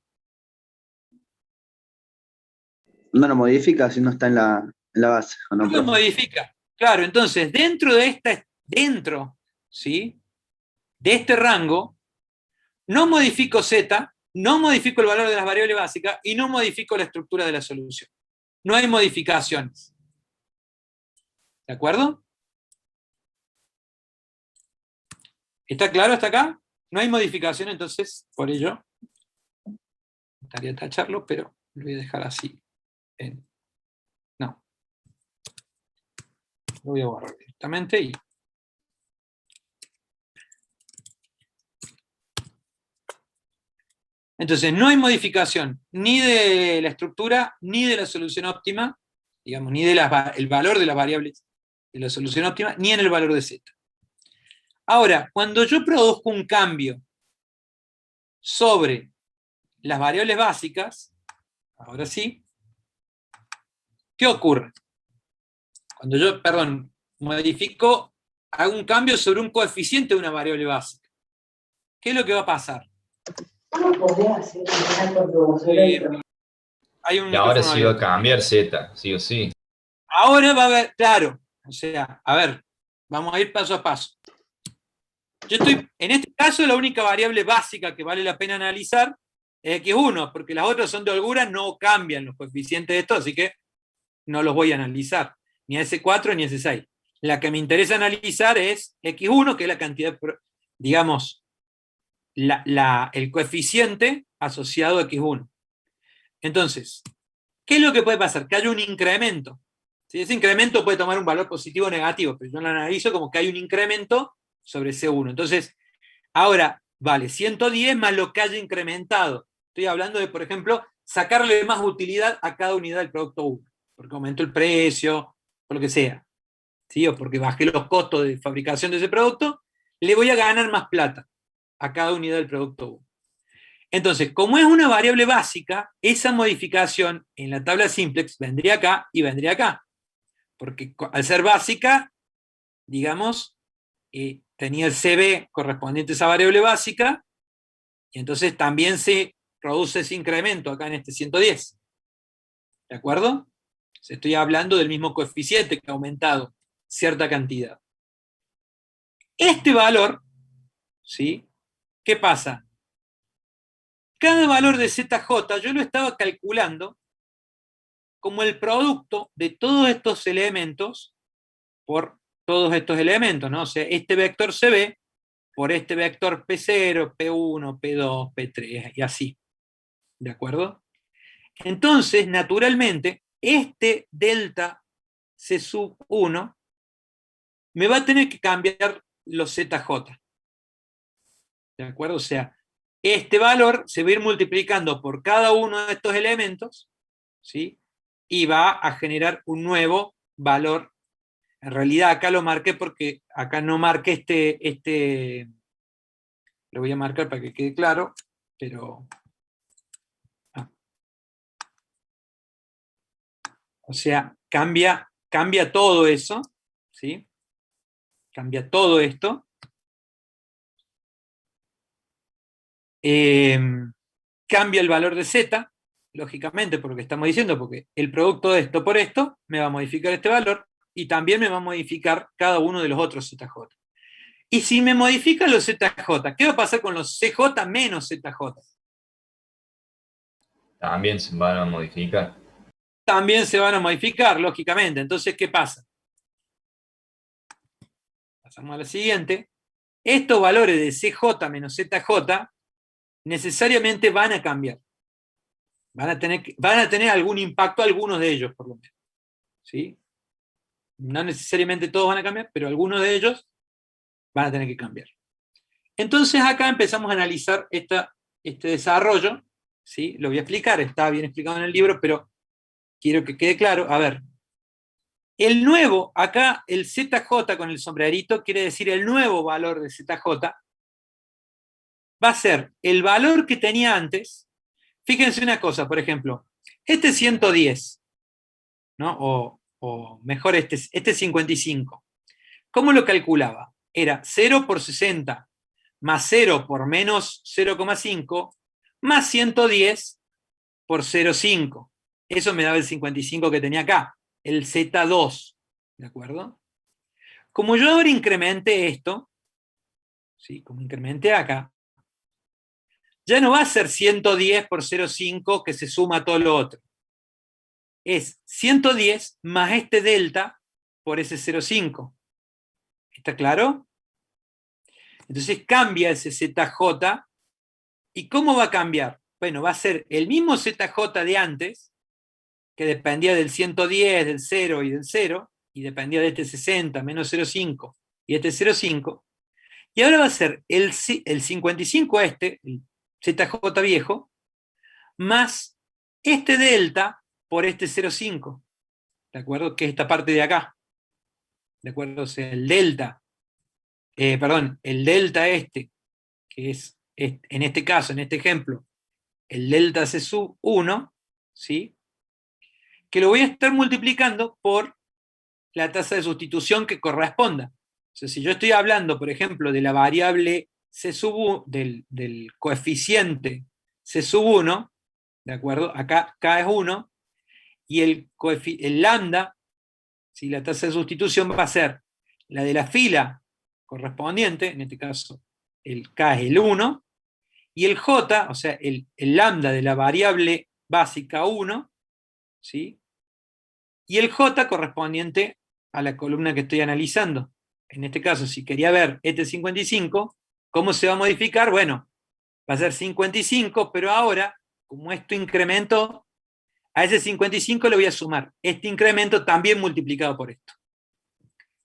No lo modifica si no está en la base. ¿O no, No lo profe? modifica. Claro, entonces, ¿sí? De este rango, no modifico Z, no modifico el valor de las variables básicas y no modifico la estructura de la solución. No hay modificaciones. ¿De acuerdo? ¿Está claro hasta acá? No hay modificación, entonces, por ello, me gustaría tacharlo, pero lo voy a dejar así. No. Lo voy a borrar directamente y... Entonces, no hay modificación ni de la estructura, ni de la solución óptima, digamos, ni del valor de las variables de la solución óptima, ni en el valor de z. Ahora, cuando yo produzco un cambio sobre las variables básicas, ahora sí, ¿qué ocurre? Cuando yo, perdón, modifico, hago un cambio sobre un coeficiente de una variable básica, ¿qué es lo que va a pasar? Hay un Y ahora micrófono sí va a abierto. cambiar Z, sí o sí. Ahora va a haber, claro, o sea, a ver, vamos a ir paso a paso. Yo estoy, en este caso, la única variable básica que vale la pena analizar es X1, porque las otras son de holgura, no cambian los coeficientes de esto, así que no los voy a analizar, ni a S4 ni a S6. La que me interesa analizar es X1, que es la cantidad, digamos, el coeficiente asociado a X1. Entonces, ¿qué es lo que puede pasar? Que haya un incremento. ¿Sí? Ese incremento puede tomar un valor positivo o negativo, pero yo lo analizo como que hay un incremento sobre C1. Entonces, ahora, vale, 110 más lo que haya incrementado. Estoy hablando de, por ejemplo, sacarle más utilidad a cada unidad del producto 1, porque aumentó el precio, por lo que sea, ¿sí? O porque bajé los costos de fabricación de ese producto, le voy a ganar más plata a cada unidad del producto 1. Entonces, como es una variable básica, esa modificación en la tabla simplex vendría acá y vendría acá. Porque al ser básica, digamos, tenía el CB correspondiente a esa variable básica, y entonces también se produce ese incremento acá en este 110. ¿De acuerdo? Estoy hablando del mismo coeficiente que ha aumentado cierta cantidad. Este valor, ¿sí? ¿Qué pasa? Cada valor de ZJ yo lo estaba calculando como el producto de todos estos elementos por todos estos elementos, ¿no? O sea, este vector CB por este vector P0, P1, P2, P3 y así. ¿De acuerdo? Entonces, naturalmente, este delta C sub 1 me va a tener que cambiar los ZJ. ¿De acuerdo? O sea, este valor se va a ir multiplicando por cada uno de estos elementos, ¿sí? Y va a generar un nuevo valor. En realidad acá lo marqué porque acá no marqué lo voy a marcar para que quede claro, pero... O sea, cambia todo eso, ¿sí? Cambia todo esto. Cambia el valor de Z, lógicamente, por lo que estamos diciendo, porque el producto de esto por esto me va a modificar este valor, y también me va a modificar cada uno de los otros ZJ. Y si me modifican los ZJ, ¿qué va a pasar con los CJ menos ZJ? También se van a modificar. También se van a modificar, lógicamente. Entonces, ¿qué pasa? Pasamos a la siguiente. Estos valores de CJ menos ZJ necesariamente van a cambiar. Van a tener algún impacto, algunos de ellos, por lo menos. ¿Sí? No necesariamente todos van a cambiar, pero algunos de ellos van a tener que cambiar. Entonces acá empezamos a analizar este desarrollo, ¿sí? Lo voy a explicar, está bien explicado en el libro, pero quiero que quede claro. A ver, el nuevo, acá el ZJ con el sombrerito quiere decir el nuevo valor de ZJ va a ser el valor que tenía antes. Fíjense una cosa, por ejemplo, este 110, ¿no? O mejor este 55. ¿Cómo lo calculaba? Era 0 por 60 más 0 por menos 0,5 más 110 por 0,5. Eso me daba el 55 que tenía acá, el Z2. ¿De acuerdo? Como yo ahora incrementé esto, ¿sí? Como incrementé acá, ya no va a ser 110 por 0,5 que se suma a todo lo otro. Es 110 más este delta por ese 0,5. ¿Está claro? Entonces cambia ese ZJ. ¿Y cómo va a cambiar? Bueno, va a ser el mismo ZJ de antes, que dependía del 110, del 0 y del 0, y dependía de este 60, menos 0,5, y este 0,5. Y ahora va a ser el 55 el ZJ viejo, más este delta por este 0,5. ¿De acuerdo? Que es esta parte de acá. ¿de acuerdo? O sea, el delta, el delta que es, en este caso, en este ejemplo, el delta C sub 1, ¿sí? Que lo voy a estar multiplicando por la tasa de sustitución que corresponda. O sea, si yo estoy hablando, por ejemplo, de la variable C sub 1, del coeficiente C sub 1, ¿de acuerdo? Acá K es 1, y el lambda, ¿sí? La tasa de sustitución va a ser la de la fila correspondiente, en este caso el K es el 1, y el J, o sea, el lambda de la variable básica 1, ¿sí? Y el J correspondiente a la columna que estoy analizando. En este caso, si quería ver este 55, ¿cómo se va a modificar? Bueno, va a ser 55, pero ahora, como esto incrementó, a ese 55 le voy a sumar este incremento también multiplicado por esto.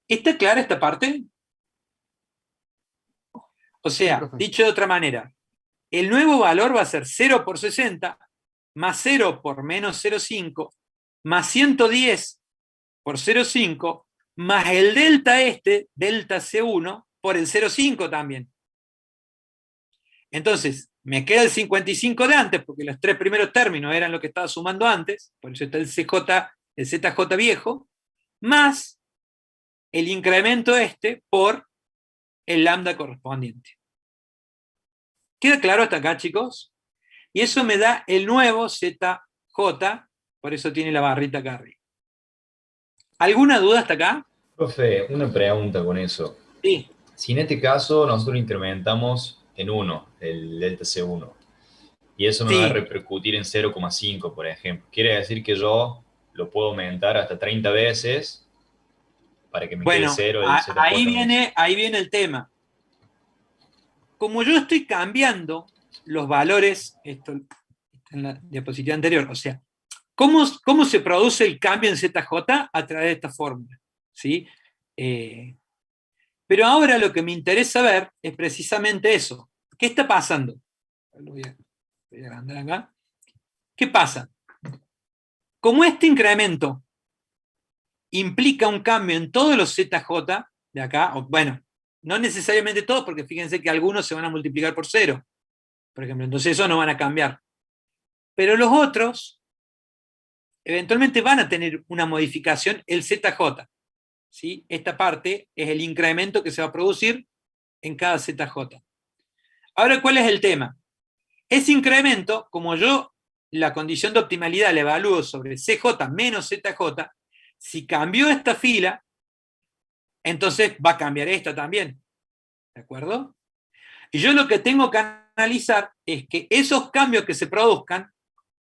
¿Está clara esta parte? O sea, dicho de otra manera, el nuevo valor va a ser 0 por 60, más 0 por menos 0,5, más 110 por 0,5, más el delta delta C1, por el 0,5 también. Entonces, me queda el 55 de antes, porque los tres primeros términos eran lo que estaba sumando antes, por eso está el ZJ viejo, más el incremento por el lambda correspondiente. ¿Queda claro hasta acá, chicos? Y eso me da el nuevo ZJ, por eso tiene la barrita acá arriba. ¿Alguna duda hasta acá? Profe, una pregunta con eso. Sí. Si en este caso nosotros incrementamos en 1, el delta C1, y eso me va a repercutir en 0,5, por ejemplo, ¿quiere decir que yo lo puedo aumentar hasta 30 veces para que me quede 0 el ZJ? Ahí viene el tema. Como yo estoy cambiando los valores, esto en la diapositiva anterior, o sea, ¿cómo se produce el cambio en ZJ? A través de esta fórmula, ¿sí? Pero ahora lo que me interesa ver es precisamente eso. ¿Qué está pasando? Lo voy a agrandar acá. ¿Qué pasa? Como este incremento implica un cambio en todos los ZJ de acá, bueno, no necesariamente todos, porque fíjense que algunos se van a multiplicar por 0, por ejemplo, entonces esos no van a cambiar. Pero los otros, eventualmente van a tener una modificación, el ZJ. ¿Sí? Esta parte es el incremento que se va a producir en cada ZJ. Ahora, ¿cuál es el tema? Ese incremento, como yo la condición de optimalidad la evalúo sobre CJ menos ZJ, si cambió esta fila, entonces va a cambiar esta también. ¿De acuerdo? Y yo lo que tengo que analizar es que esos cambios que se produzcan,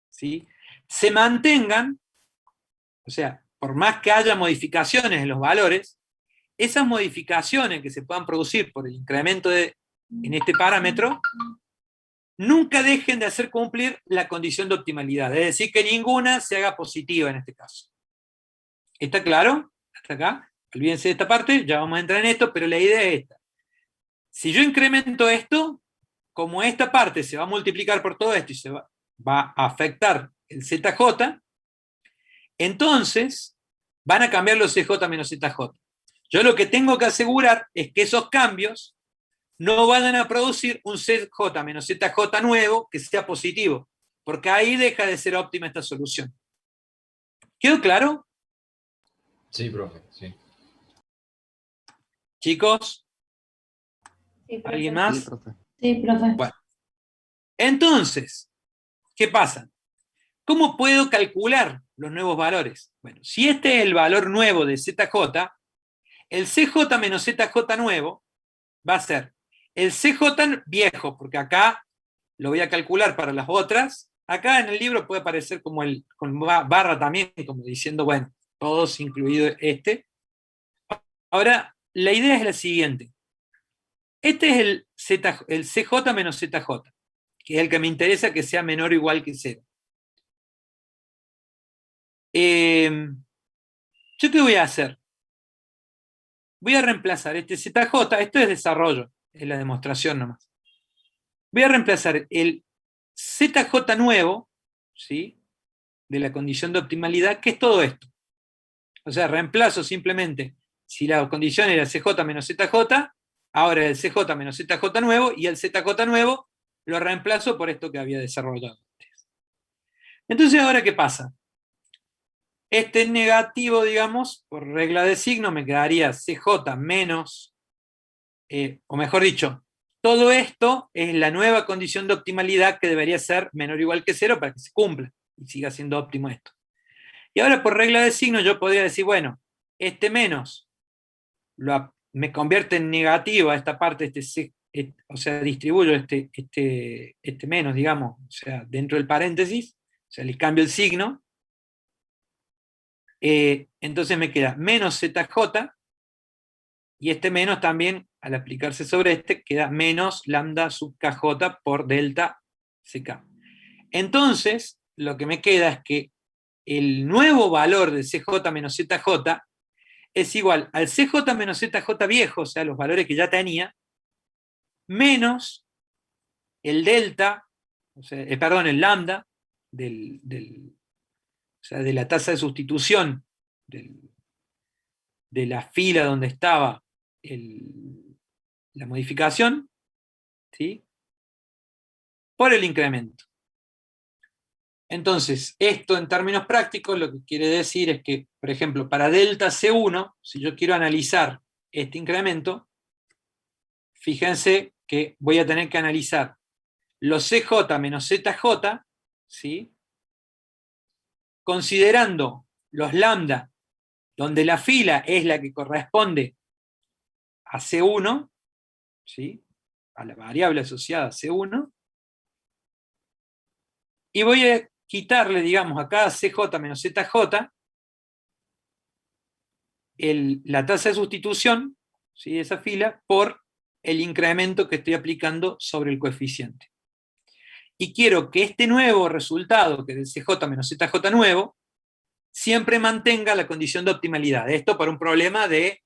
¿sí?, se mantengan, o sea, por más que haya modificaciones en los valores, esas modificaciones que se puedan producir por el incremento en este parámetro, nunca dejen de hacer cumplir la condición de optimalidad, es decir, que ninguna se haga positiva en este caso. ¿Está claro? Hasta acá. Olvídense de esta parte, ya vamos a entrar en esto, pero la idea es esta. Si yo incremento esto, como esta parte se va a multiplicar por todo esto y se va a afectar el ZJ, entonces van a cambiar los CJ menos ZJ. Yo lo que tengo que asegurar es que esos cambios no vayan a producir un CJ menos ZJ nuevo que sea positivo, porque ahí deja de ser óptima esta solución. ¿Quedó claro? Sí, profe, sí. Chicos, Sí, profe. ¿alguien más? Sí, profe. Sí, profe. Bueno, entonces, ¿qué pasa? ¿Cómo puedo calcular los nuevos valores? Bueno, si este es el valor nuevo de ZJ, el CJ menos ZJ nuevo va a ser el CJ viejo, porque acá lo voy a calcular para las otras. Acá en el libro puede aparecer como con barra también, como diciendo, bueno, todos incluido este. Ahora, la idea es la siguiente. Este es el CJ menos ZJ, que es el que me interesa que sea menor o igual que 0. ¿Yo qué voy a hacer? Voy a reemplazar este ZJ, esto es desarrollo, es la demostración nomás. Voy a reemplazar el ZJ nuevo, ¿sí?, de la condición de optimalidad, que es todo esto. O sea, reemplazo simplemente si la condición era CJ menos ZJ, ahora el CJ menos ZJ nuevo, y el ZJ nuevo lo reemplazo por esto que había desarrollado antes. Entonces, ¿ahora qué pasa? Este negativo, digamos, por regla de signo, me quedaría CJ menos, o mejor dicho, todo esto es la nueva condición de optimalidad que debería ser menor o igual que 0 para que se cumpla y siga siendo óptimo esto. Y ahora, por regla de signo, yo podría decir, bueno, este menos me convierte en negativo a esta parte, o sea, distribuyo este menos, digamos, o sea, dentro del paréntesis, o sea, le cambio el signo. Entonces me queda menos ZJ, y este menos también, al aplicarse sobre este, queda menos lambda sub KJ por delta CK. Entonces, lo que me queda es que el nuevo valor de CJ menos ZJ es igual al CJ menos ZJ viejo, o sea, los valores que ya tenía, menos el delta, o sea, perdón, el lambda, o sea, de la tasa de sustitución de la fila donde estaba la modificación, ¿sí? Por el incremento. Entonces, esto en términos prácticos lo que quiere decir es que, por ejemplo, para delta C1, si yo quiero analizar este incremento, fíjense que voy a tener que analizar los CJ menos ZJ, ¿sí? Considerando los lambda, donde la fila es la que corresponde a C1, ¿sí? A la variable asociada a C1, y voy a quitarle, digamos, a cada CJ menos ZJ la tasa de sustitución, ¿sí?, de esa fila por el incremento que estoy aplicando sobre el coeficiente. Y quiero que este nuevo resultado, que es el CJ menos ZJ nuevo, siempre mantenga la condición de optimalidad. Esto para un problema de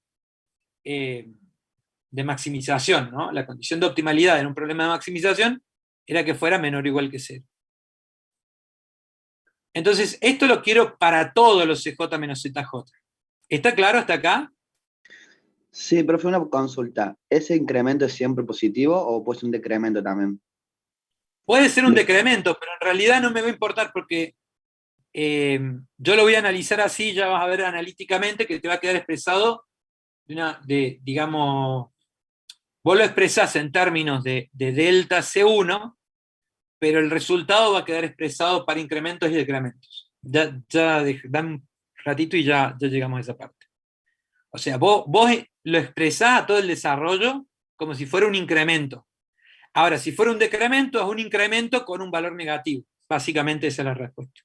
maximización, ¿no? La condición de optimalidad en un problema de maximización era que fuera menor o igual que 0. Entonces, esto lo quiero para todos los CJ menos ZJ. ¿Está claro hasta acá? Sí, profe, una consulta. ¿Ese incremento es siempre positivo o puede ser un decremento también? Puede ser un decremento, pero en realidad no me va a importar porque yo lo voy a analizar así, ya vas a ver analíticamente que te va a quedar expresado digamos, vos lo expresás en términos de delta C1, pero el resultado va a quedar expresado para incrementos y decrementos. Dan un ratito y ya llegamos a esa parte. O sea, vos lo expresás a todo el desarrollo como si fuera un incremento. Ahora, si fuera un decremento, es un incremento con un valor negativo. Básicamente esa es la respuesta.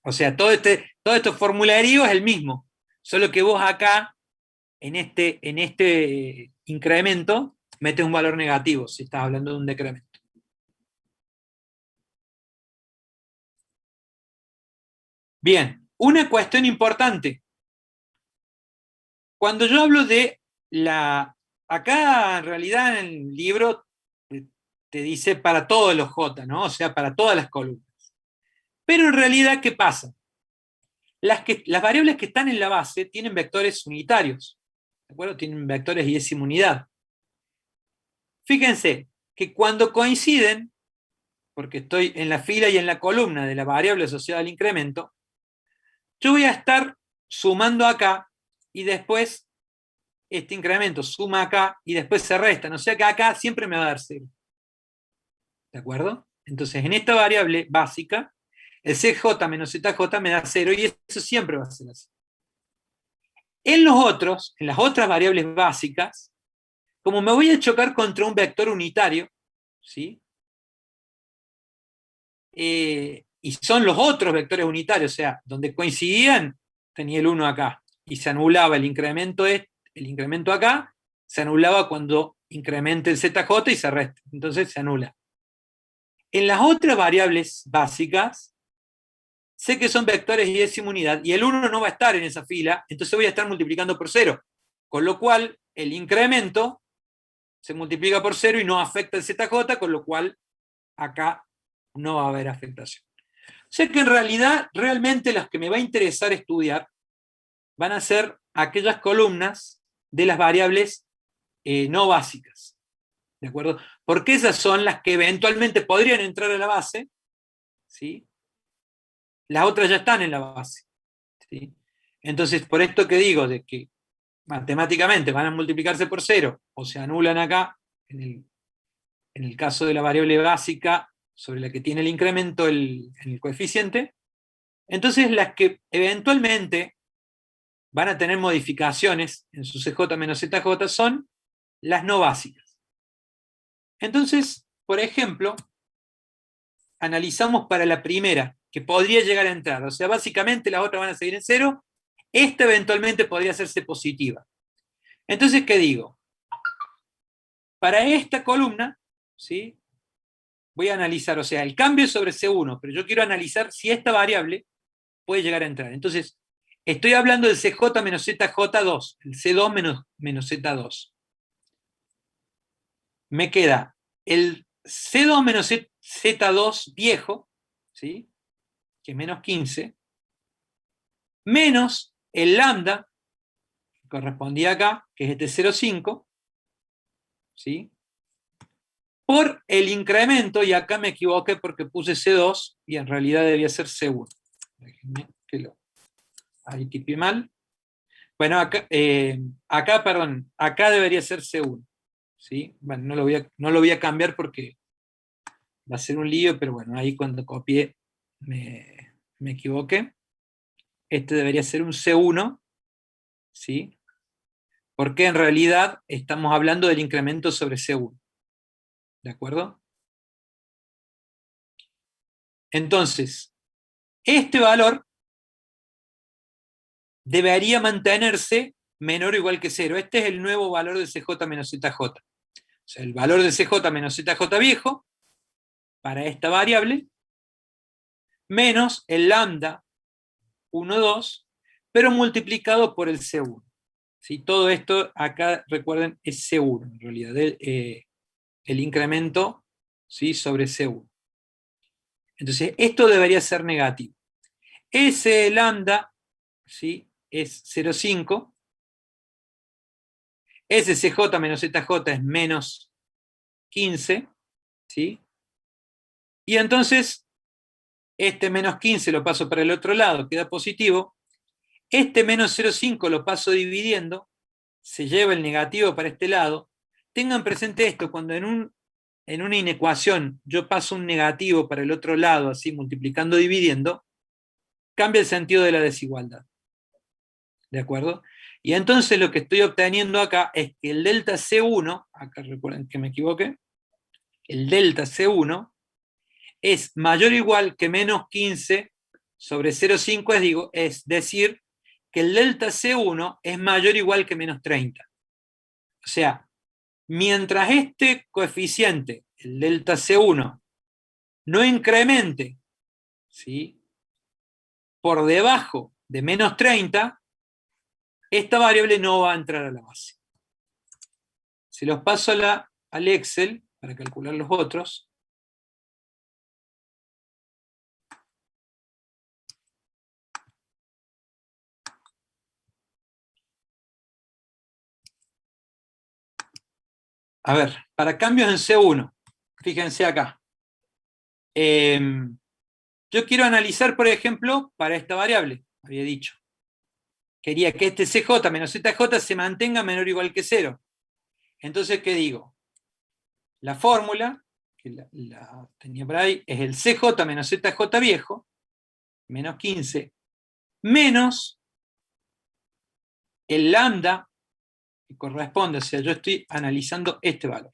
O sea, todo este formulario es el mismo, solo que vos acá, en este incremento, metes un valor negativo, si estás hablando de un decremento. Bien, una cuestión importante. Cuando yo hablo de acá en realidad en el libro te dice para todos los J, ¿no? O sea, para todas las columnas. Pero en realidad, ¿qué pasa? Las variables que están en la base tienen vectores unitarios, ¿de acuerdo? Tienen vectores y décima unidad. Fíjense que cuando coinciden, porque estoy en la fila y en la columna de la variable asociada al incremento, yo voy a estar sumando acá y después este incremento suma acá y después se restan, o sea que acá siempre me va a dar 0. ¿De acuerdo? Entonces en esta variable básica, el CJ menos ZJ me da 0 y eso siempre va a ser así. En las otras variables básicas, como me voy a chocar contra un vector unitario, ¿sí? Y son los otros vectores unitarios, o sea, donde coincidían, tenía el 1 acá, y se anulaba el incremento acá, se anulaba cuando incremente el ZJ y se resta, entonces se anula. En las otras variables básicas, sé que son vectores y décima unidad, y el 1 no va a estar en esa fila, entonces voy a estar multiplicando por 0, con lo cual el incremento se multiplica por 0 y no afecta el ZJ, con lo cual acá no va a haber afectación. O sea que en realidad, realmente las que me va a interesar estudiar van a ser aquellas columnas de las variables no básicas. ¿De acuerdo? Porque esas son las que eventualmente podrían entrar a la base, ¿sí? Las otras ya están en la base, ¿sí? Entonces, por esto que digo, de que matemáticamente van a multiplicarse por 0, o se anulan acá, en el caso de la variable básica, sobre la que tiene el incremento en el coeficiente, entonces las que eventualmente van a tener modificaciones en su CJ menos ZJ son las no básicas. Entonces, por ejemplo, analizamos para la primera, que podría llegar a entrar, o sea, básicamente las otras van a seguir en 0, esta eventualmente podría hacerse positiva. Entonces, ¿qué digo? Para esta columna, ¿sí? Voy a analizar, o sea, el cambio es sobre C1, pero yo quiero analizar si esta variable puede llegar a entrar. Entonces, estoy hablando del CJ menos ZJ2, el C2 menos Z2. Me queda el C2 menos Z2 viejo, ¿sí? Que es menos 15, menos el lambda, que correspondía acá, que es este 0,5, ¿sí? Por el incremento, y acá me equivoqué porque puse C2, y en realidad debía ser C1. Déjenme que ahí tipé mal. Bueno, acá debería ser C1. ¿Sí? Bueno, no lo voy a cambiar porque va a ser un lío, pero bueno, ahí cuando copié me equivoqué. Este debería ser un C1, ¿sí? Porque en realidad estamos hablando del incremento sobre C1. ¿De acuerdo? Entonces, este valor debería mantenerse menor o igual que 0. Este es el nuevo valor de CJ menos ZJ. O sea, el valor de CJ menos ZJ viejo, para esta variable, menos el lambda 1, 2, pero multiplicado por el C1. ¿Sí? Todo esto acá, recuerden, es C1, en realidad, el incremento, ¿sí? Sobre C1. Entonces, esto debería ser negativo. Ese lambda, ¿sí? Es 0,5. Ese CJ menos ZJ es menos 15, ¿sí? Y entonces, este menos 15 lo paso para el otro lado, queda positivo. Este menos 0,5 lo paso dividiendo, se lleva el negativo para este lado. Tengan presente esto, cuando en una inecuación yo paso un negativo para el otro lado, así multiplicando, dividiendo, cambia el sentido de la desigualdad. ¿De acuerdo? Y entonces lo que estoy obteniendo acá es que el delta C1, acá recuerden que me equivoqué, el delta C1 es mayor o igual que menos 15 sobre 0,5, es decir, que el delta C1 es mayor o igual que menos 30. O sea, mientras este coeficiente, el delta C1, no incremente, ¿sí?, por debajo de menos 30, esta variable no va a entrar a la base. Se los paso al Excel para calcular los otros. A ver, para cambios en C1, fíjense acá. Yo quiero analizar, por ejemplo, para esta variable, había dicho. Quería que este CJ menos ZJ se mantenga menor o igual que 0. Entonces, ¿qué digo? La fórmula, que la tenía por ahí, es el CJ menos ZJ viejo, menos 15, menos el lambda, que corresponde, o sea, yo estoy analizando este valor.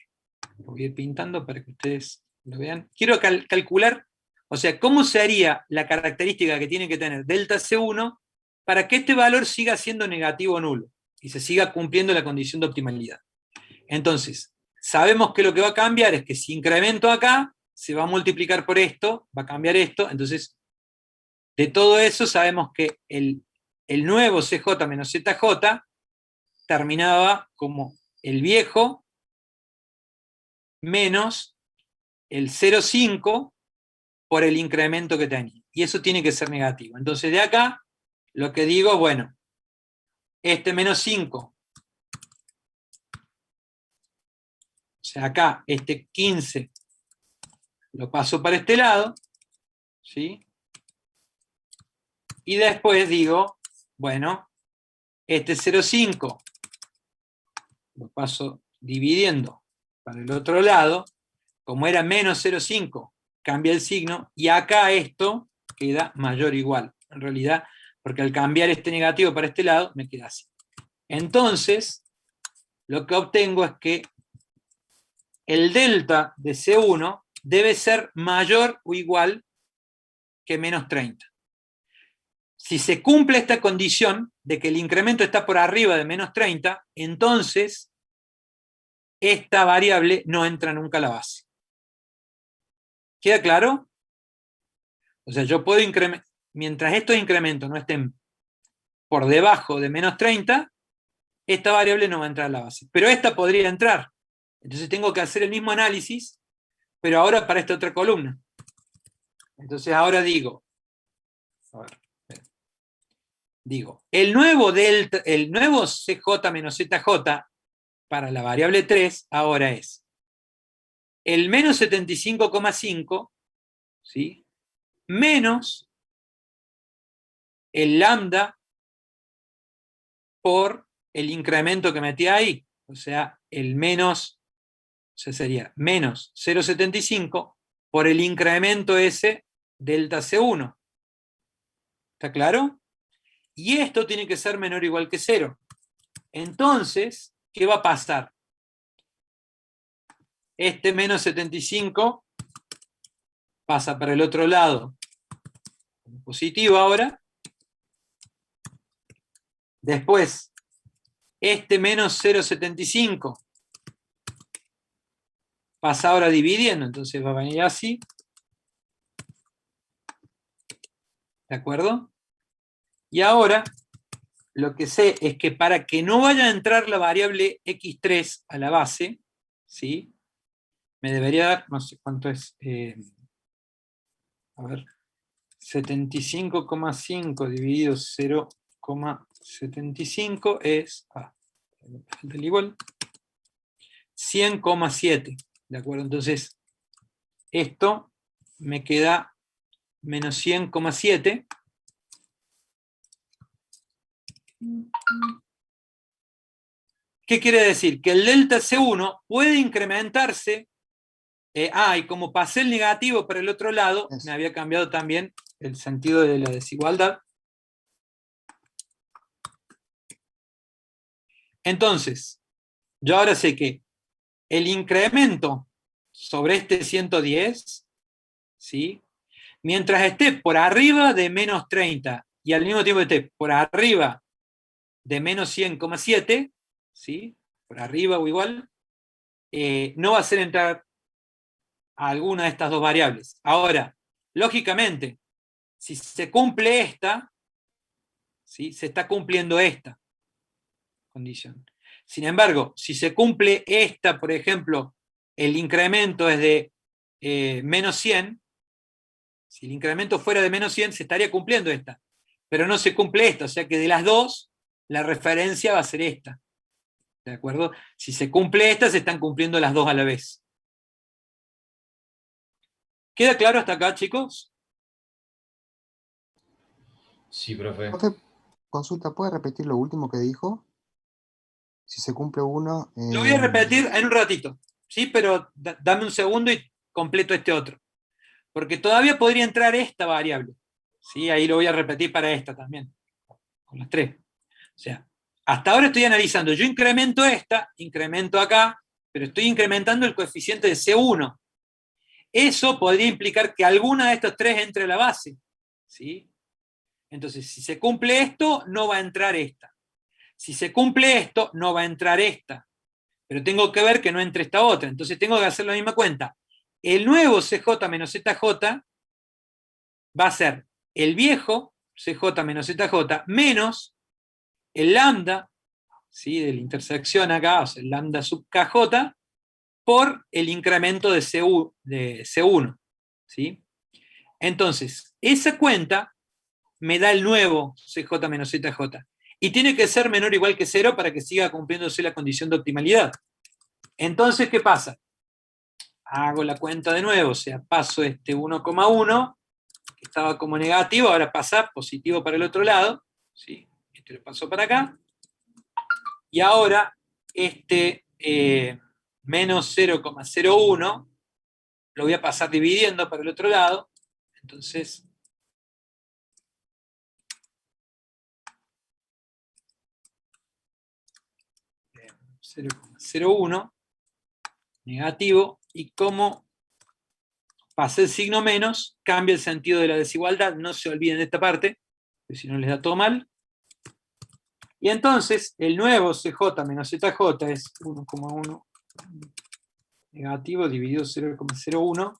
Lo voy a ir pintando para que ustedes lo vean. Quiero calcular, o sea, cómo sería la característica que tiene que tener delta C1 para que este valor siga siendo negativo o nulo y se siga cumpliendo la condición de optimalidad. Entonces, sabemos que lo que va a cambiar es que si incremento acá, se va a multiplicar por esto, va a cambiar esto. Entonces, de todo eso sabemos que el nuevo CJ menos ZJ terminaba como el viejo menos el 0,5 por el incremento que tenía. Y eso tiene que ser negativo. Entonces, de acá, lo que digo, bueno, este menos 5. O sea, acá este 15 lo paso para este lado, ¿sí? Y después digo, bueno, este 0,5 lo paso dividiendo para el otro lado, como era menos 0,5, cambia el signo, y acá esto queda mayor o igual, en realidad, porque al cambiar este negativo para este lado, me queda así. Entonces, lo que obtengo es que el delta de C1 debe ser mayor o igual que menos 30. Si se cumple esta condición de que el incremento está por arriba de menos 30, entonces esta variable no entra nunca a la base. ¿Queda claro? O sea, yo puedo incrementar, mientras estos incrementos no estén por debajo de menos 30, esta variable no va a entrar a la base. Pero esta podría entrar. Entonces tengo que hacer el mismo análisis, pero ahora para esta otra columna. Entonces ahora digo, el nuevo CJ menos ZJ para la variable 3 ahora es el menos 75,5, ¿sí? Menos el lambda por el incremento que metí ahí. O sea, el menos, o sea, sería menos 0,75 por el incremento ese delta C1. ¿Está claro? Y esto tiene que ser menor o igual que 0. Entonces, ¿qué va a pasar? Este menos 75 pasa para el otro lado, positivo ahora. Después, este menos 0,75 pasa ahora dividiendo, entonces va a venir así. ¿De acuerdo? Y ahora, lo que sé es que para que no vaya a entrar la variable x3 a la base, ¿sí? Me debería dar, no sé cuánto es, a ver, 75,5 dividido 0,75 es, del igual, 100,7, ¿de acuerdo? Entonces, esto me queda menos 100,7. ¿Qué quiere decir? Que el delta C1 puede incrementarse. Y como pasé el negativo para el otro lado, me había cambiado también el sentido de la desigualdad. Entonces, yo ahora sé que el incremento sobre este 110, ¿sí? Mientras esté por arriba de menos 30 y al mismo tiempo esté por arriba de menos 100,7, ¿sí? Por arriba o igual, no va a hacer entrar a alguna de estas dos variables. Ahora, lógicamente, si se cumple esta, ¿sí? Se está cumpliendo esta condición. Sin embargo, si se cumple esta, por ejemplo, el incremento es de menos 100, si el incremento fuera de menos 100, se estaría cumpliendo esta. Pero no se cumple esta, o sea que de las dos, la referencia va a ser esta. ¿De acuerdo? Si se cumple esta, se están cumpliendo las dos a la vez. ¿Queda claro hasta acá, chicos? Sí, profe. Profe, consulta, ¿puede repetir lo último que dijo? Si se cumple uno... Lo voy a repetir en un ratito, ¿sí? Pero dame un segundo y completo este otro. Porque todavía podría entrar esta variable. ¿Sí? Ahí lo voy a repetir para esta también. Con las tres. O sea, hasta ahora estoy analizando. Yo incremento esta, incremento acá, pero estoy incrementando el coeficiente de C1. Eso podría implicar que alguna de estos tres entre a la base. ¿Sí? Entonces, si se cumple esto, no va a entrar esta. Si se cumple esto, no va a entrar esta. Pero tengo que ver que no entre esta otra. Entonces tengo que hacer la misma cuenta. El nuevo CJ menos ZJ va a ser el viejo CJ menos ZJ menos el lambda, ¿sí? De la intersección acá, o sea, el lambda sub KJ, por el incremento de C1. ¿Sí? Entonces, esa cuenta me da el nuevo CJ menos ZJ. y tiene que ser menor o igual que 0 para que siga cumpliéndose la condición de optimalidad. Entonces, ¿qué pasa? Hago la cuenta de nuevo, o sea, paso este 1,1, que estaba como negativo, ahora pasa positivo para el otro lado, ¿sí? Este lo paso para acá, y ahora este menos 0,01 lo voy a pasar dividiendo para el otro lado, entonces 0,01 negativo, y como pasé el signo menos, cambia el sentido de la desigualdad, no se olviden de esta parte, porque si no les da todo mal. Y entonces el nuevo CJ menos ZJ es 1,1 negativo dividido 0,01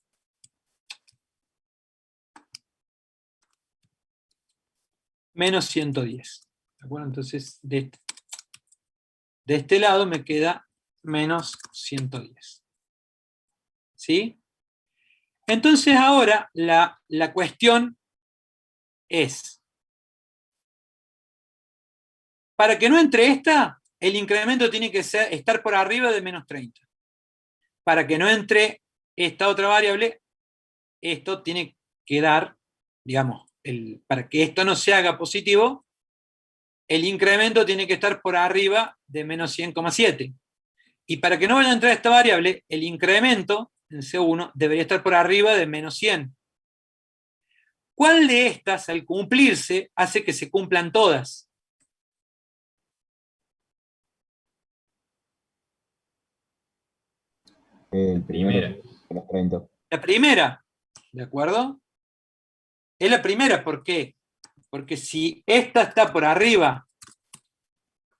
menos 110. ¿De acuerdo? Entonces de este lado me queda menos 110. ¿Sí? Entonces ahora la cuestión es, para que no entre esta, el incremento tiene que estar por arriba de menos 30. Para que no entre esta otra variable, esto tiene que dar, digamos, para que esto no se haga positivo, el incremento tiene que estar por arriba de menos 100,7. Y para que no vaya a entrar esta variable, el incremento en C1 debería estar por arriba de menos 100. ¿Cuál de estas, al cumplirse, hace que se cumplan todas? El Primera. Menos 30. La primera, ¿de acuerdo? Es la primera, ¿por qué? Porque si esta está por arriba,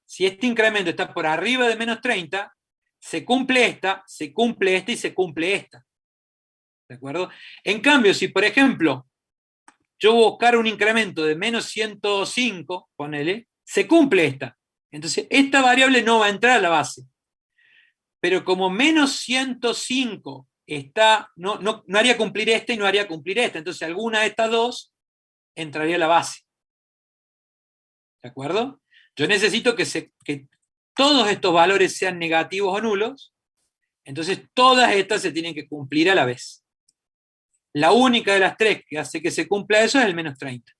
si este incremento está por arriba de menos 30, se cumple esta y se cumple esta. ¿De acuerdo? En cambio, si por ejemplo, yo buscar un incremento de menos 105, ponele, se cumple esta. Entonces, esta variable no va a entrar a la base. Pero como menos 105 está, no haría cumplir esta y no haría cumplir esta. Entonces, alguna de estas dos entraría a la base. ¿De acuerdo? Yo necesito que todos estos valores sean negativos o nulos, entonces todas estas se tienen que cumplir a la vez. La única de las tres que hace que se cumpla eso es el menos 30.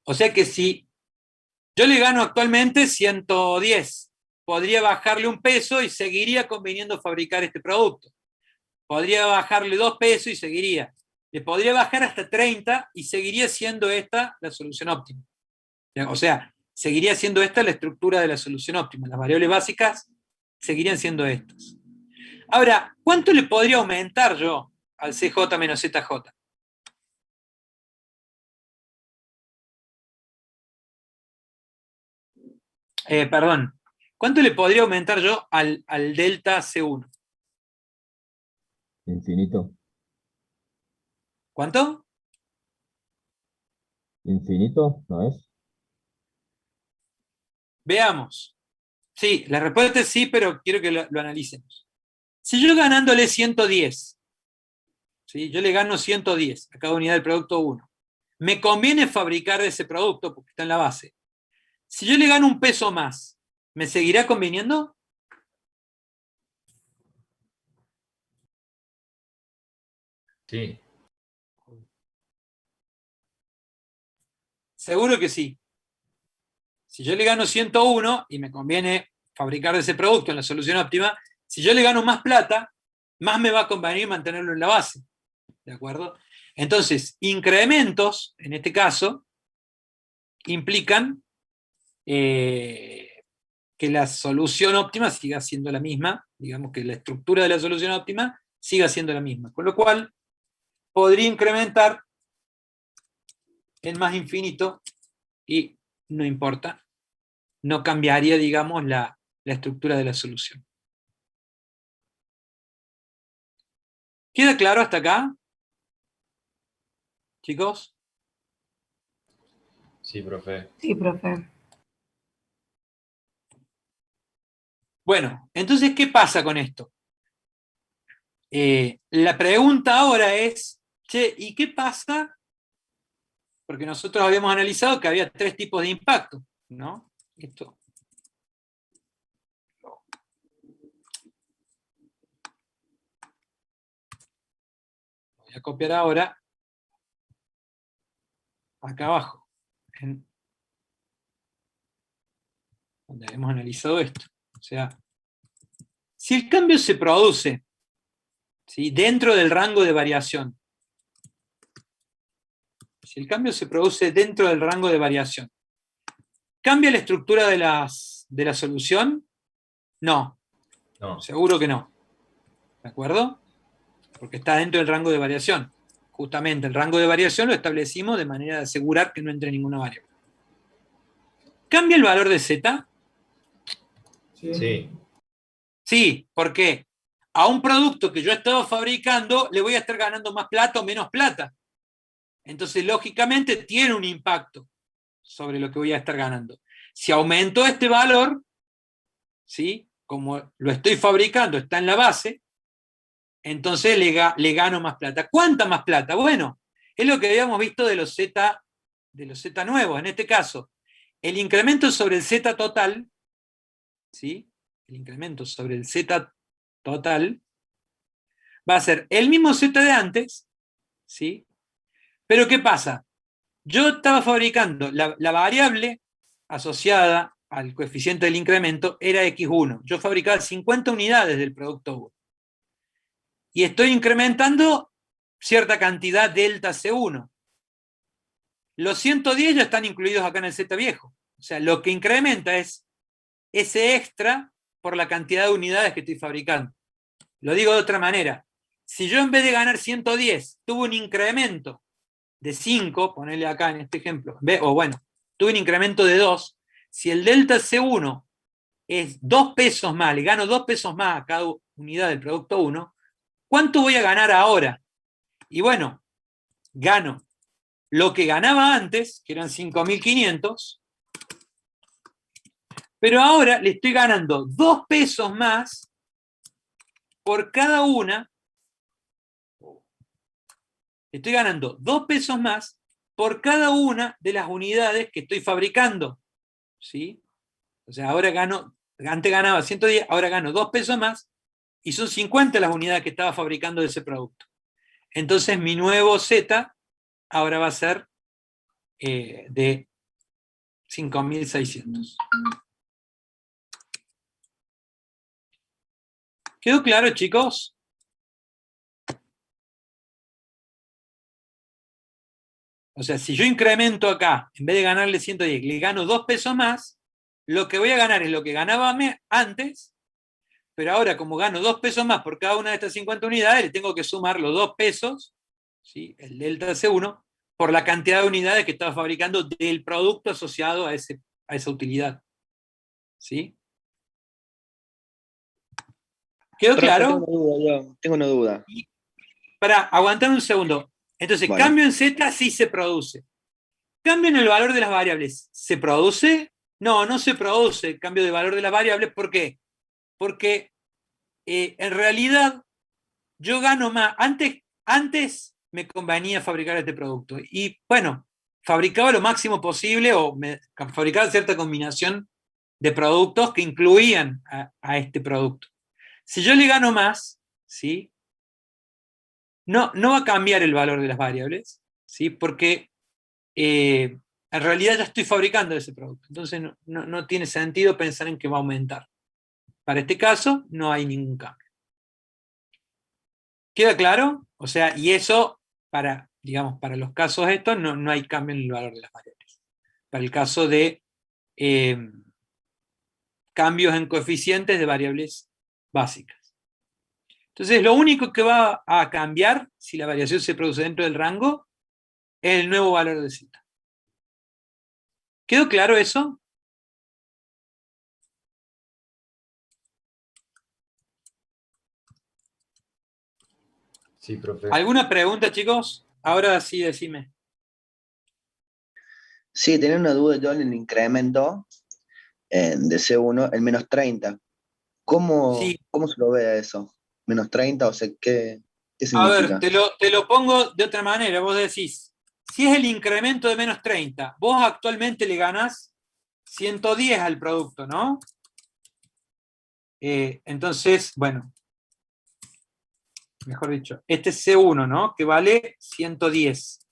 O sea que si yo le gano actualmente 110, podría bajarle un peso y seguiría conveniendo fabricar este producto. Podría bajarle 2 pesos y seguiría. Le podría bajar hasta 30 y seguiría siendo esta la solución óptima. O sea, seguiría siendo esta la estructura de la solución óptima. Las variables básicas seguirían siendo estas. Ahora, ¿cuánto le podría aumentar yo al CJ menos ZJ? Perdón. ¿Cuánto le podría aumentar yo al delta C1? Infinito. ¿Cuánto? Infinito, ¿no es? Veamos. Sí, la respuesta es sí, pero quiero que lo analicemos. Si yo ganándole 110, ¿sí? Yo le gano 110 a cada unidad del producto 1, me conviene fabricar ese producto porque está en la base. Si yo le gano un peso más, ¿me seguirá conviniendo? Sí. Seguro que sí. Si yo le gano 101 y me conviene fabricar ese producto en la solución óptima, si yo le gano más plata, más me va a convenir mantenerlo en la base. ¿De acuerdo? Entonces, incrementos, en este caso, implican que la solución óptima siga siendo la misma, digamos que la estructura de la solución óptima siga siendo la misma. Con lo cual, podría incrementar en más infinito y no importa, no cambiaría, digamos, la estructura de la solución. ¿Queda claro hasta acá? ¿Chicos? Sí, profe. Sí, profe. Bueno, entonces, ¿qué pasa con esto? La pregunta ahora es, che, ¿y qué pasa porque nosotros habíamos analizado que había 3 tipos de impacto, ¿no? Esto. Voy a copiar ahora acá abajo, donde hemos analizado esto. O sea, si el cambio se produce, ¿sí?, dentro del rango de variación, si el cambio se produce dentro del rango de variación, ¿cambia la estructura de la solución? No, No. seguro que no. ¿De acuerdo? Porque está dentro del rango de variación. Justamente el rango de variación lo establecimos de manera de asegurar que no entre ninguna variable. ¿Cambia el valor de Z? Sí. Sí, ¿por qué? A un producto que yo estaba fabricando le voy a estar ganando más plata o menos plata. Entonces, lógicamente, tiene un impacto sobre lo que voy a estar ganando. Si aumento este valor, ¿sí?, como lo estoy fabricando, está en la base, entonces le gano más plata. ¿Cuánta más plata? Bueno, es lo que habíamos visto de los Z nuevos. En este caso, el incremento sobre el Z total, ¿sí?, el incremento sobre el Z total va a ser el mismo Z de antes, ¿sí? Pero ¿qué pasa? Yo estaba fabricando, la variable asociada al coeficiente del incremento era X1. Yo fabricaba 50 unidades del producto 1. Y estoy incrementando cierta cantidad delta C1. Los 110 ya están incluidos acá en el Z viejo. O sea, lo que incrementa es ese extra por la cantidad de unidades que estoy fabricando. Lo digo de otra manera. Si yo en vez de ganar 110 tuve un incremento de 5, ponerle acá en este ejemplo, o bueno, tuve un incremento de 2, si el delta C1 es 2 pesos más, le gano 2 pesos más a cada unidad del producto 1, ¿cuánto voy a ganar ahora? Y bueno, gano lo que ganaba antes, que eran 5.500, pero ahora le estoy ganando 2 pesos más por cada una. Estoy ganando 2 pesos más por cada una de las unidades que estoy fabricando. ¿Sí? O sea, ahora gano, antes ganaba 110, ahora gano 2 pesos más, y son 50 las unidades que estaba fabricando de ese producto. Entonces mi nuevo Z ahora va a ser de 5.600. ¿Quedó claro, chicos? O sea, si yo incremento acá, en vez de ganarle 110, le gano 2 pesos más, lo que voy a ganar es lo que ganaba antes, pero ahora como gano 2 pesos más por cada una de estas 50 unidades, le tengo que sumar los 2 pesos, ¿sí?, el delta C1, por la cantidad de unidades que estaba fabricando del producto asociado a esa utilidad. ¿Sí? ¿Quedó claro? Tengo una duda. Para aguantar un segundo. Entonces, Bueno. cambio en Z sí se produce. ¿Cambio en el valor de las variables? ¿Se produce? No, no se produce el cambio de valor de las variables. ¿Por qué? Porque en realidad yo gano más. Antes me convenía fabricar este producto. Y bueno, fabricaba lo máximo posible o fabricaba cierta combinación de productos que incluían a este producto. Si yo le gano más, ¿sí?, no va a cambiar el valor de las variables, ¿sí?, porque en realidad ya estoy fabricando ese producto. Entonces no tiene sentido pensar en que va a aumentar. Para este caso no hay ningún cambio. ¿Queda claro? O sea, y eso, digamos, para los casos estos, no hay cambio en el valor de las variables. Para el caso de cambios en coeficientes de variables básicas. Entonces, lo único que va a cambiar, si la variación se produce dentro del rango, es el nuevo valor de Z. ¿Quedó claro eso? Sí, profe. ¿Alguna pregunta, chicos? Ahora sí, decime. Sí, tenía una duda yo en el incremento de C1, el menos 30. Sí. ¿Cómo se lo ve a eso? ¿Menos 30? O sea, ¿qué A ver, significa? te lo pongo de otra manera. Vos decís, Si es el incremento de menos 30, vos actualmente le ganás 110 al producto, ¿no? Entonces, bueno, mejor dicho, este es C1, ¿no? Que vale 110.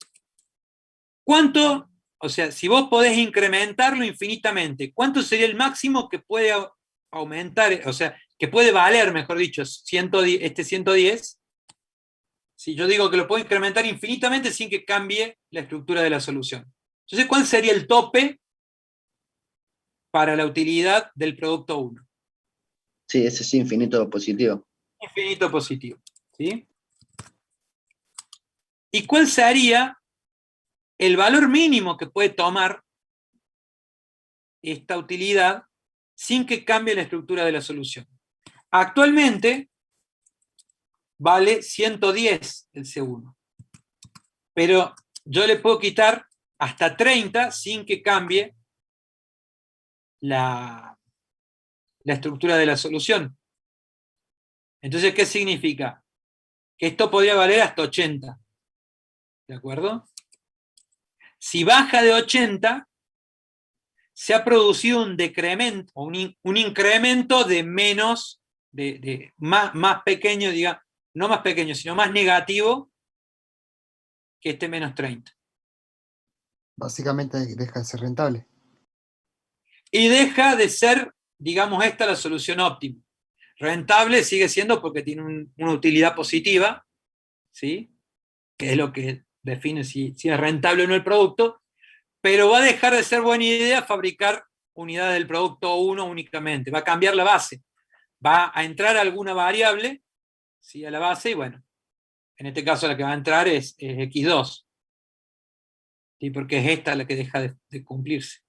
¿Cuánto? O sea, si vos podés incrementarlo infinitamente, ¿cuánto sería el máximo que puede aumentar, o sea, que puede valer, mejor dicho, 110, este 110? Si yo digo que lo puedo incrementar infinitamente sin que cambie la estructura de la solución. Entonces, ¿cuál sería el tope para la utilidad del producto 1? Sí, ese es infinito positivo. Infinito positivo. ¿Sí? ¿Y cuál sería el valor mínimo que puede tomar esta utilidad sin que cambie la estructura de la solución? Actualmente vale 110 el C1, pero yo le puedo quitar hasta 30 sin que cambie la estructura de la solución. Entonces, ¿qué significa? Que esto podría valer hasta 80. ¿De acuerdo? Si baja de 80, se ha producido un decremento, un incremento de menos, más pequeño, diga, no más pequeño, sino más negativo que este menos 30. Básicamente deja de ser rentable. Y deja de ser, digamos, esta la solución óptima. Rentable sigue siendo porque tiene una utilidad positiva, ¿sí? Que es lo que define si es rentable o no el producto, pero va a dejar de ser buena idea fabricar unidades del producto 1 únicamente, va a cambiar la base, va a entrar alguna variable, ¿sí? A la base, y bueno, en este caso la que va a entrar es X2, ¿sí? Porque es esta la que deja de cumplirse.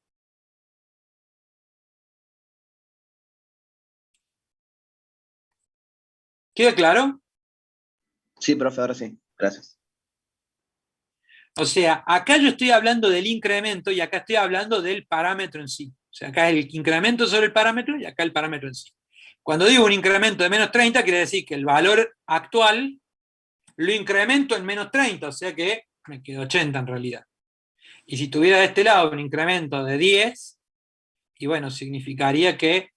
¿Queda claro? Sí, profe, ahora sí. Gracias. O sea, acá yo estoy hablando del incremento y acá estoy hablando del parámetro en sí. O sea, acá es el incremento sobre el parámetro y acá el parámetro en sí. Cuando digo un incremento de menos 30, quiere decir que el valor actual lo incremento en menos 30, o sea que me quedo 80 en realidad. Y si tuviera de este lado un incremento de 10, y bueno, significaría que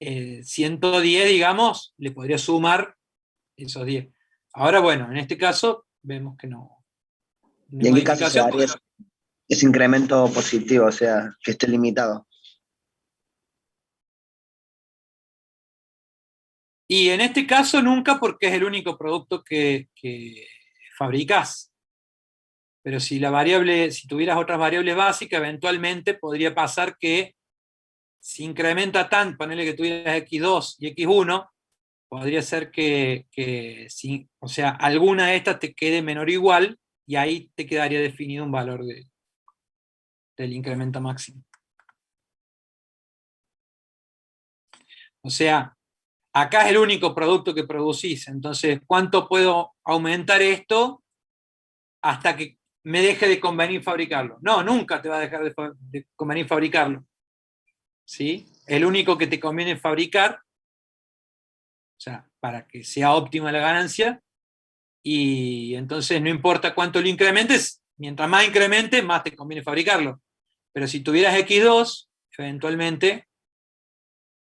110, digamos, le podría sumar esos 10. Ahora, bueno, en este caso vemos que no. ¿Y en qué caso se daría ese incremento positivo, o sea, que esté limitado? Y en este caso nunca, porque es el único producto que fabricás. Pero si tuvieras otras variables básicas, eventualmente podría pasar que si incrementa tanto, ponele que tuvieras X2 y X1, podría ser que o sea, alguna de estas te quede menor o igual, y ahí te quedaría definido un valor del incremento máximo. O sea, acá es el único producto que producís, entonces, ¿cuánto puedo aumentar esto hasta que me deje de convenir fabricarlo? No, nunca te va a dejar de convenir fabricarlo. ¿Sí? El único que te conviene fabricar, o sea, para que sea óptima la ganancia, y entonces no importa cuánto lo incrementes, mientras más incremente, más te conviene fabricarlo. Pero si tuvieras X2, eventualmente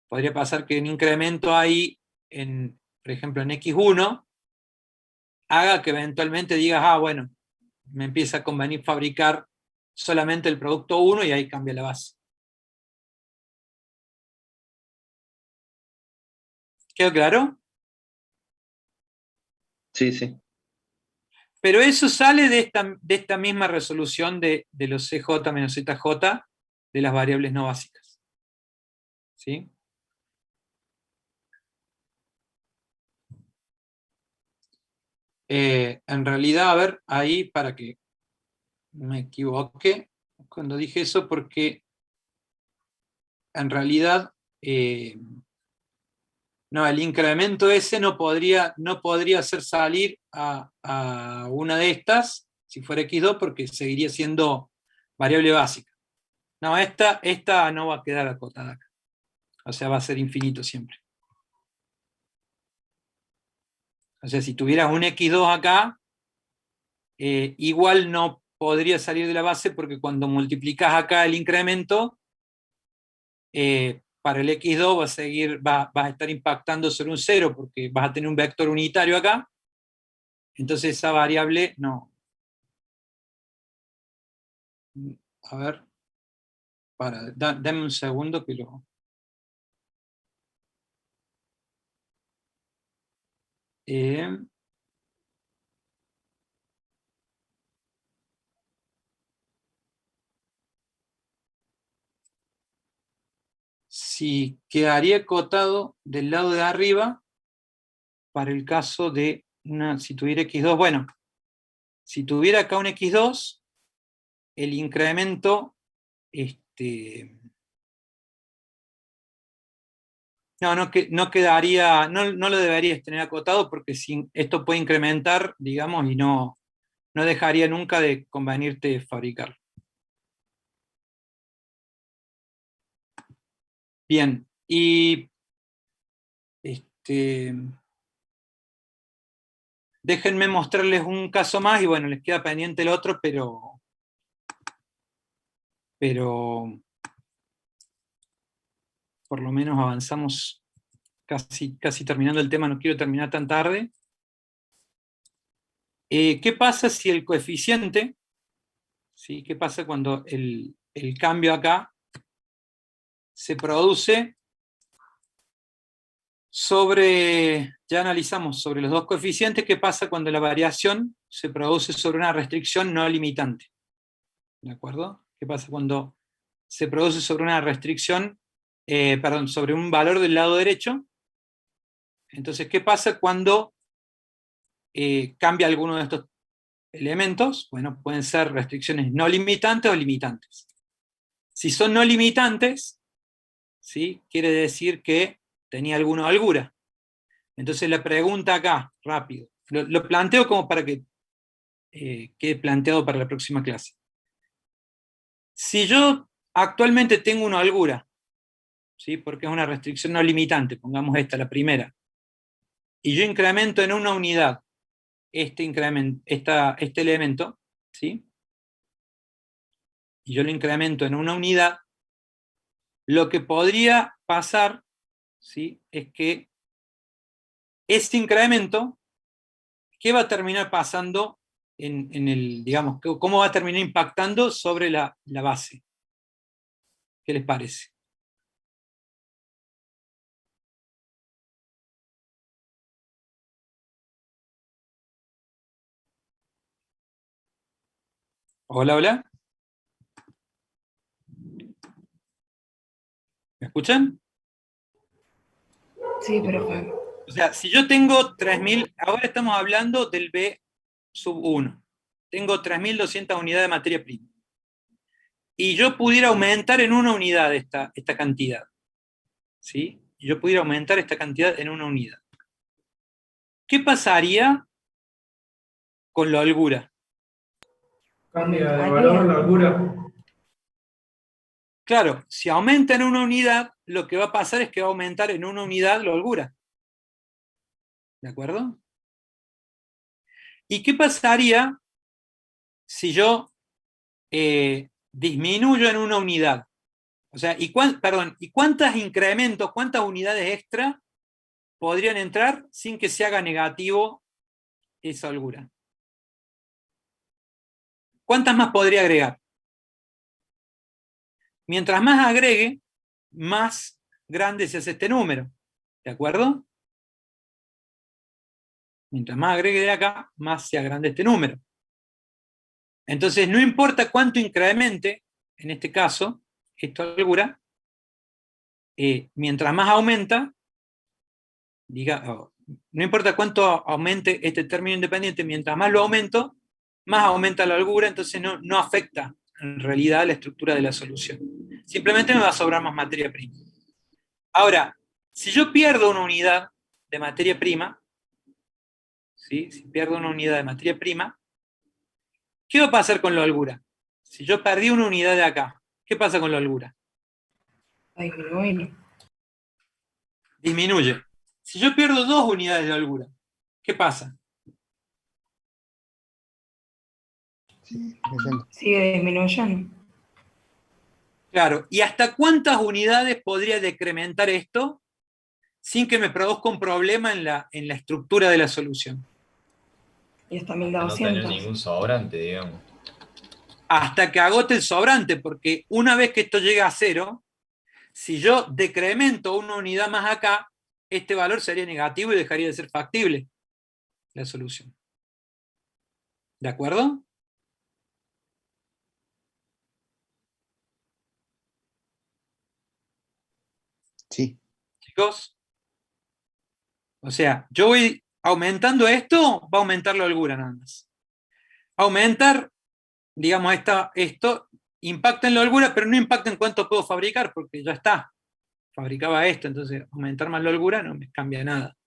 podría pasar que un incremento ahí, por ejemplo, en X1, haga que eventualmente digas, bueno, me empieza a convenir fabricar solamente el producto 1 y ahí cambia la base. ¿Quedó claro? Sí, sí. Pero eso sale de esta misma resolución de los CJ menos ZJ de las variables no básicas. ¿Sí? En realidad, a ver, ahí para que me equivoque cuando dije eso, porque en realidad no, el incremento ese no podría hacer salir a una de estas, si fuera X2, porque seguiría siendo variable básica. No, esta no va a quedar acotada acá. O sea, va a ser infinito siempre. O sea, si tuvieras un X2 acá, igual no podría salir de la base porque cuando multiplicas acá el incremento, para el x2 vas a estar impactando sobre un 0 porque vas a tener un vector unitario acá. Entonces esa variable no. A ver, dame un segundo que lo... si quedaría acotado del lado de arriba para el caso de si tuviera x2, bueno, si tuviera acá un x2, el incremento, no quedaría, no lo deberías tener acotado porque esto puede incrementar, digamos, y no dejaría nunca de convenirte fabricarlo. Bien, y déjenme mostrarles un caso más, y bueno, les queda pendiente el otro, pero por lo menos avanzamos casi terminando el tema, no quiero terminar tan tarde. ¿Qué pasa si el coeficiente, ¿sí? ¿Qué pasa cuando el cambio acá se produce ya analizamos sobre los dos coeficientes, qué pasa cuando la variación se produce sobre una restricción no limitante? ¿De acuerdo? ¿Qué pasa cuando se produce sobre una restricción, sobre un valor del lado derecho? Entonces, ¿qué pasa cuando cambia alguno de estos elementos? Bueno, pueden ser restricciones no limitantes o limitantes. Si son no limitantes, ¿sí? Quiere decir que tenía alguna holgura. Entonces la pregunta acá, rápido, lo planteo como para que quede planteado para la próxima clase. Si yo actualmente tengo una holgura, ¿sí? Porque es una restricción no limitante, pongamos esta, la primera, y yo incremento en una unidad este elemento, ¿sí? Y yo lo incremento en una unidad, lo que podría pasar, ¿sí? Es que este incremento, ¿qué va a terminar pasando digamos, cómo va a terminar impactando sobre la base? ¿Qué les parece? Hola, hola. ¿Me escuchan? Sí, profe. O sea, si yo tengo 3000, ahora estamos hablando del B sub 1. Tengo 3200 unidades de materia prima. Y yo pudiera aumentar en una unidad esta cantidad. ¿Sí? Y yo pudiera aumentar esta cantidad en una unidad. ¿Qué pasaría con la holgura? Cambia de valor la holgura. Claro, si aumenta en una unidad, lo que va a pasar es que va a aumentar en una unidad la holgura. ¿De acuerdo? ¿Y qué pasaría si yo disminuyo en una unidad? O sea, ¿y cuántos incrementos, cuántas unidades extra podrían entrar sin que se haga negativo esa holgura? ¿Cuántas más podría agregar? Mientras más agregue, más grande se hace este número. ¿De acuerdo? Mientras más agregue de acá, más se agrande este número. Entonces, no importa cuánto incremente, en este caso, esta holgura, mientras más aumenta, no importa cuánto aumente este término independiente, mientras más lo aumento, más aumenta la holgura, entonces no afecta en realidad la estructura de la solución. Simplemente me va a sobrar más materia prima. Ahora, si yo pierdo una unidad de materia prima, ¿sí? Si pierdo una unidad de materia prima, ¿qué va a pasar con la holgura? Si yo perdí una unidad de acá, ¿qué pasa con la holgura? Disminuye. Si yo pierdo 2 unidades de holgura, ¿qué pasa? leyendo. Sigue disminuyendo. Claro, ¿y hasta cuántas unidades podría decrementar esto sin que me produzca un problema en la estructura de la solución? Y hasta No tener 1200. ningún sobrante, digamos. Hasta que agote el sobrante, porque una vez que esto llega a 0, si yo decremento una unidad más acá, este valor sería negativo y dejaría de ser factible la solución. ¿De acuerdo? Sí. Chicos. O sea, yo voy aumentando esto, va a aumentar la holgura nada más. Aumentar, digamos, esto impacta en la holgura, pero no impacta en cuánto puedo fabricar, porque ya está. Fabricaba esto, entonces aumentar más la holgura no me cambia nada.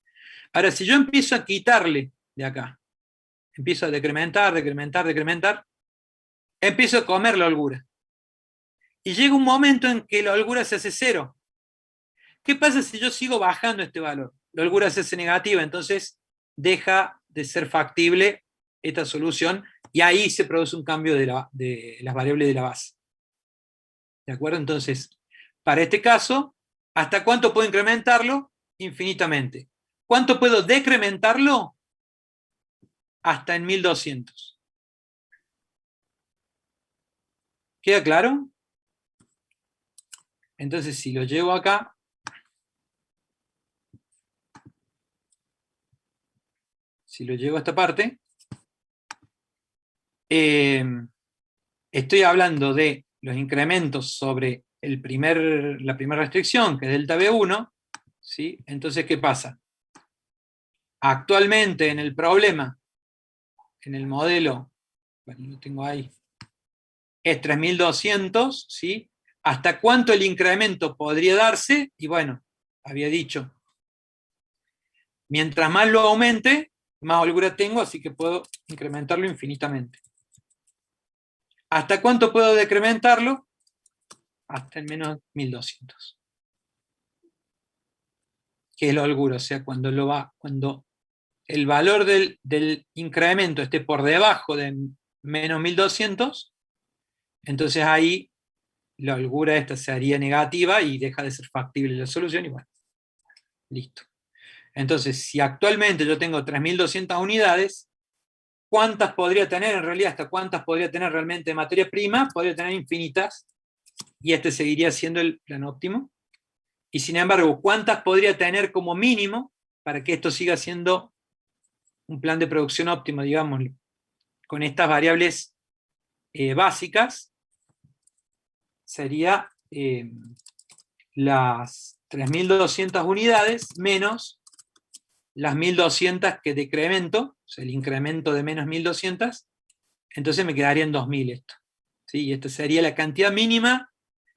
Ahora, si yo empiezo a quitarle de acá, empiezo a decrementar, empiezo a comer la holgura. Y llega un momento en que la holgura se hace 0. ¿Qué pasa si yo sigo bajando este valor? La holgura se hace negativa, entonces deja de ser factible esta solución y ahí se produce un cambio de las variables de la base. ¿De acuerdo? Entonces, para este caso, ¿hasta cuánto puedo incrementarlo? Infinitamente. ¿Cuánto puedo decrementarlo? Hasta en 1200. ¿Queda claro? Entonces, si lo llevo acá, si lo llevo a esta parte, estoy hablando de los incrementos sobre la primera restricción, que es delta B1, ¿sí? Entonces, ¿qué pasa? Actualmente en el problema, en el modelo, bueno, lo tengo ahí, es 3200, ¿sí? ¿Hasta cuánto el incremento podría darse? Y bueno, había dicho, mientras más lo aumente, más holgura tengo, así que puedo incrementarlo infinitamente. ¿Hasta cuánto puedo decrementarlo? Hasta el menos 1200. Que es la holgura, o sea, cuando el valor del incremento esté por debajo de menos 1200, entonces ahí la holgura esta se haría negativa y deja de ser factible la solución y bueno, listo. Entonces, si actualmente yo tengo 3200 unidades, ¿cuántas podría tener en realidad? ¿Hasta cuántas podría tener realmente de materia prima? Podría tener infinitas, y este seguiría siendo el plan óptimo. Y sin embargo, ¿cuántas podría tener como mínimo para que esto siga siendo un plan de producción óptimo, digamos, con estas variables básicas? Sería las 3200 unidades menos las 1200 que decremento, o sea, el incremento de menos 1200, entonces me quedaría en 2000 esto. ¿Sí? Y esta sería la cantidad mínima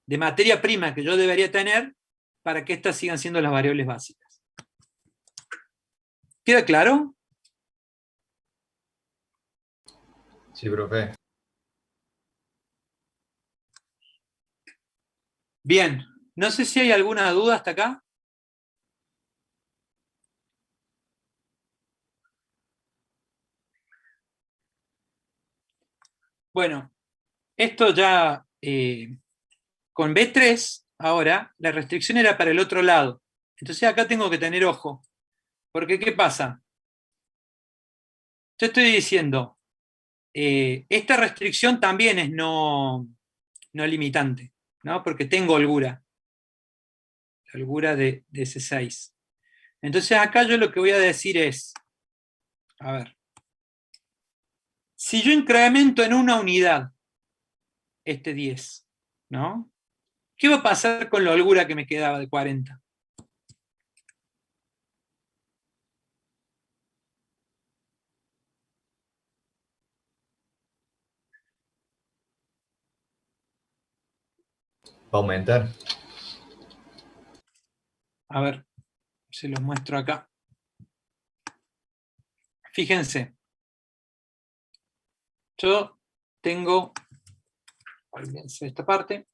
de materia prima que yo debería tener para que estas sigan siendo las variables básicas. ¿Queda claro? Sí, profe. Bien, no sé si hay alguna duda hasta acá. Bueno, esto ya con B3, ahora, la restricción era para el otro lado. Entonces acá tengo que tener ojo. Porque, ¿qué pasa? Yo estoy diciendo, esta restricción también es no limitante, ¿no? Porque tengo holgura. La holgura de C6. Entonces acá yo lo que voy a decir es, a ver, si yo incremento en una unidad este 10, ¿no? ¿Qué va a pasar con la holgura que me quedaba de 40? Va a aumentar. A ver, se los muestro acá. Fíjense. Yo tengo, olvídense esta parte.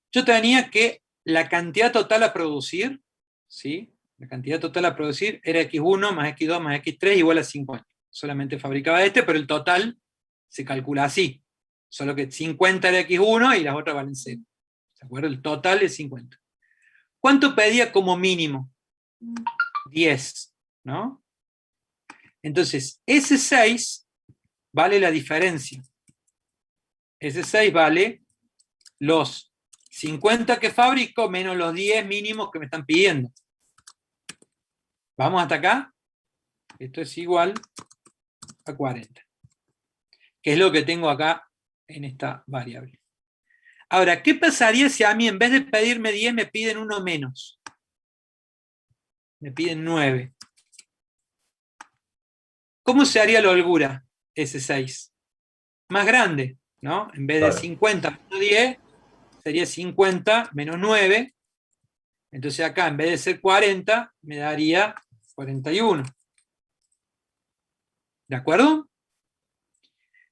Yo tenía que la cantidad total a producir, ¿sí? La cantidad total a producir era x1 más x2 más x3 igual a 50, solamente fabricaba este, pero el total se calcula así. Solo que 50 era X1 y las otras valen 0. ¿De acuerdo? El total es 50. ¿Cuánto pedía como mínimo? 10, ¿no? Entonces, ese 6 vale la diferencia. Ese 6 vale los 50 que fabrico menos los 10 mínimos que me están pidiendo. ¿Vamos hasta acá? Esto es igual a 40. Que es lo que tengo acá en esta variable. Ahora, ¿qué pasaría si a mí en vez de pedirme 10 me piden uno menos? Me piden 9. ¿Cómo se haría la holgura ese 6? Más grande, ¿no? En vez de 50 menos 10, sería 50 menos 9. Entonces acá, en vez de ser 40, me daría 41. ¿De acuerdo?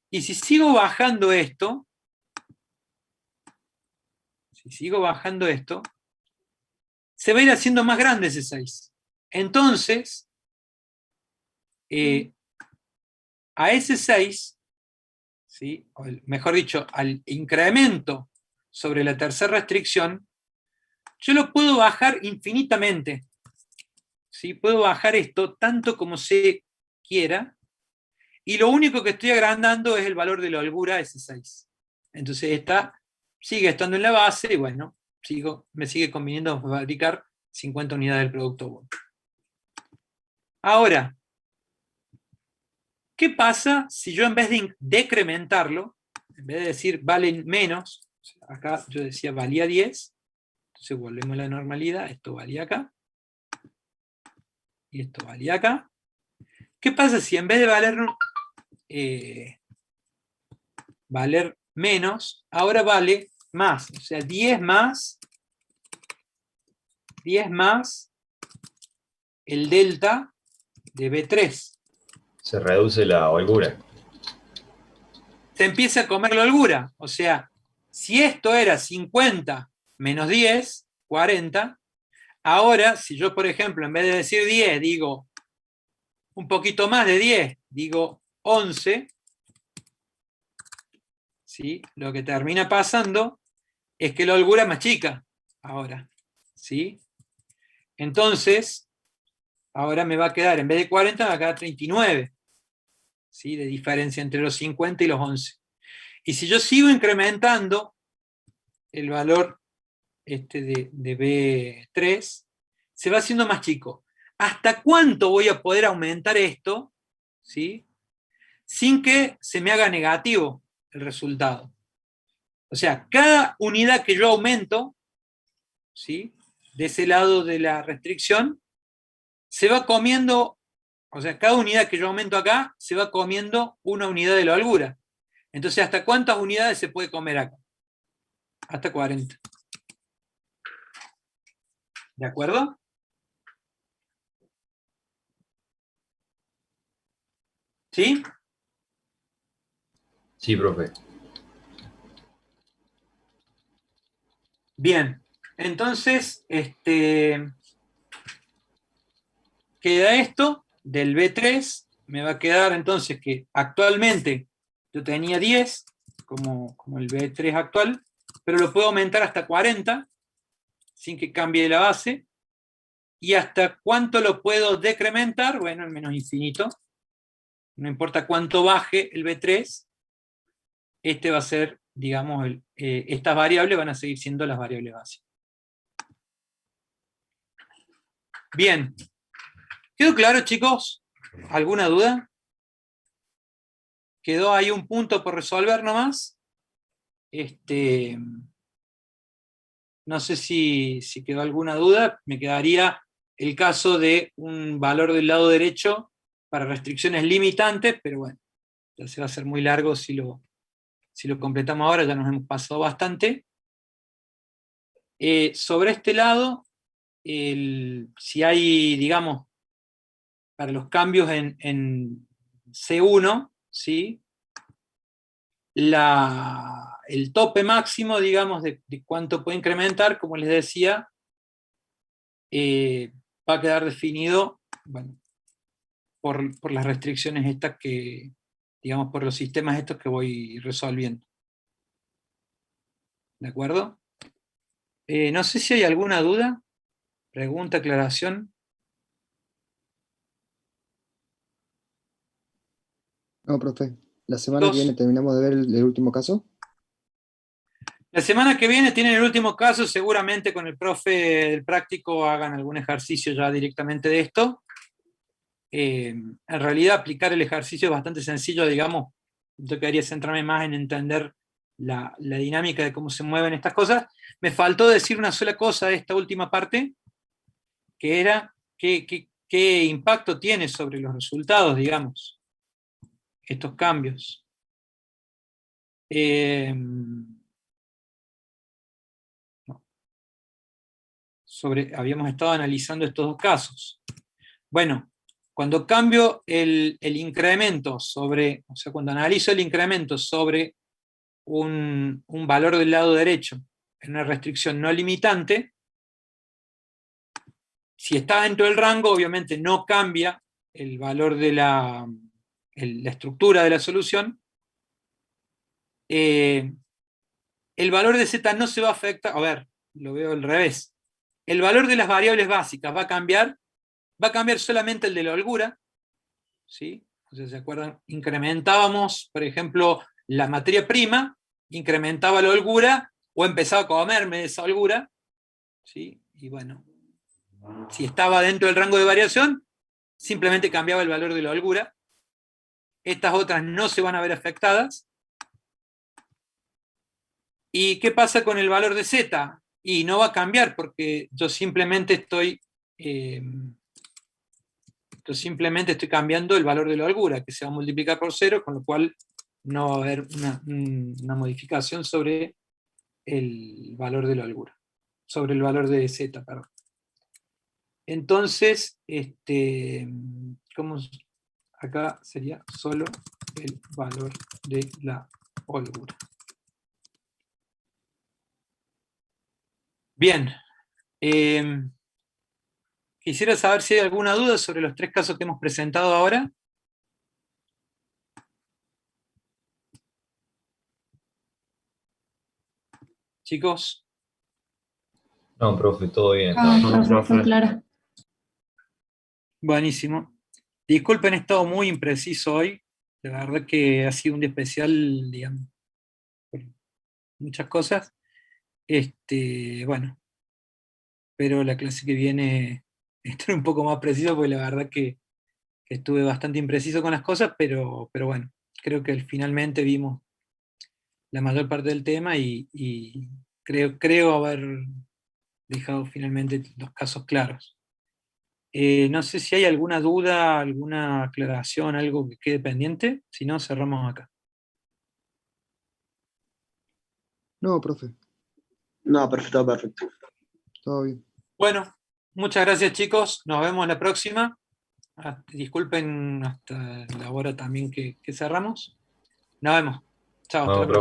Y si sigo bajando esto, se va a ir haciendo más grande ese 6. Entonces, a ese 6, ¿sí? O mejor dicho, al incremento sobre la tercera restricción, yo lo puedo bajar infinitamente. ¿Sí? Puedo bajar esto tanto como se quiera, y lo único que estoy agrandando es el valor de la holgura S6. Entonces esta sigue estando en la base, y bueno, me sigue conviniendo fabricar 50 unidades del producto bueno. Ahora, ¿qué pasa si yo en vez de decrementarlo, en vez de decir valen menos, acá yo decía valía 10, entonces volvemos a la normalidad, esto valía acá, y esto valía acá. ¿Qué pasa si en vez de valer menos, ahora vale más? O sea, 10 más el delta de B3. Se reduce la holgura. Se empieza a comer la holgura. O sea, si esto era 50 menos 10, 40, ahora, si yo, por ejemplo, en vez de decir 10, digo un poquito más de 10, digo 11, ¿sí? Lo que termina pasando es que la holgura es más chica ahora, ¿sí? Entonces, ahora me va a quedar, en vez de 40, me va a quedar 39, ¿sí? De diferencia entre los 50 y los 11. Y si yo sigo incrementando el valor de B3, se va haciendo más chico. ¿Hasta cuánto voy a poder aumentar esto? ¿Sí? Sin que se me haga negativo el resultado. O sea, cada unidad que yo aumento, ¿sí? De ese lado de la restricción, se va comiendo, o sea, cada unidad que yo aumento acá, se va comiendo una unidad de la holgura. Entonces, ¿hasta cuántas unidades se puede comer acá? Hasta 40. ¿De acuerdo? ¿Sí? Sí, profe. Bien, entonces, queda esto del B3, me va a quedar entonces que actualmente yo tenía 10, como el B3 actual, pero lo puedo aumentar hasta 40, sin que cambie la base. ¿Y hasta cuánto lo puedo decrementar? Bueno, al menos infinito. No importa cuánto baje el B3, este va a ser, digamos, estas variables van a seguir siendo las variables básicas. Bien. ¿Quedó claro, chicos? ¿Alguna duda? ¿Quedó ahí un punto por resolver nomás? No sé si quedó alguna duda. Me quedaría el caso de un valor del lado derecho para restricciones limitantes, pero bueno, ya se va a hacer muy largo si lo completamos ahora, ya nos hemos pasado bastante. Sobre este lado, si hay, digamos, para los cambios en C1, ¿sí? El tope máximo, digamos, de cuánto puede incrementar, como les decía, va a quedar definido, bueno, por las restricciones estas que, digamos, por los sistemas estos que voy resolviendo. ¿De acuerdo? No sé si hay alguna duda, pregunta, aclaración. No, profe. La semana que Dos. viene terminamos de ver el último caso. La semana que viene tienen el último caso, seguramente con el profe del práctico hagan algún ejercicio ya directamente de esto. En realidad aplicar el ejercicio es bastante sencillo, digamos. Yo quería centrarme más en entender la dinámica de cómo se mueven estas cosas. Me faltó decir una sola cosa de esta última parte, que era qué impacto tiene sobre los resultados, digamos, estos cambios. Habíamos estado analizando estos dos casos. Bueno, cuando cambio el incremento sobre, o sea, cuando analizo el incremento sobre un valor del lado derecho en una restricción no limitante, si está dentro del rango, obviamente no cambia el valor de la estructura de la solución. El valor de z no se va a afectar, a ver, lo veo al revés. El valor de las variables básicas va a cambiar solamente el de la holgura, ¿sí? O sea, ¿se acuerdan? Incrementábamos, por ejemplo, la materia prima, incrementaba la holgura, o empezaba a comerme de esa holgura, ¿sí? Y bueno, si estaba dentro del rango de variación, simplemente cambiaba el valor de la holgura. Estas otras no se van a ver afectadas. ¿Y qué pasa con el valor de z? Y no va a cambiar, porque yo simplemente estoy cambiando el valor de la holgura, que se va a multiplicar por 0, con lo cual no va a haber una modificación sobre el valor de la holgura, sobre el valor de z, perdón. Entonces, acá sería solo el valor de la holgura. Bien. Quisiera saber si hay alguna duda sobre los tres casos que hemos presentado ahora. Chicos. No, profe, todo bien. Profe, Clara. Buenísimo. Disculpen, he estado muy impreciso hoy. La verdad que ha sido un día especial, digamos, por muchas cosas. Bueno, pero la clase que viene estaré un poco más preciso, porque la verdad que estuve bastante impreciso con las cosas, pero bueno, creo que finalmente vimos la mayor parte del tema y creo haber dejado finalmente los casos claros. No sé si hay alguna duda, alguna aclaración, algo que quede pendiente, si no, cerramos acá. No, profe. No, perfecto, perfecto. Todo bien. Bueno, muchas gracias, chicos, nos vemos la próxima. Disculpen hasta la hora también que cerramos. Nos vemos. Chao, hasta la próxima.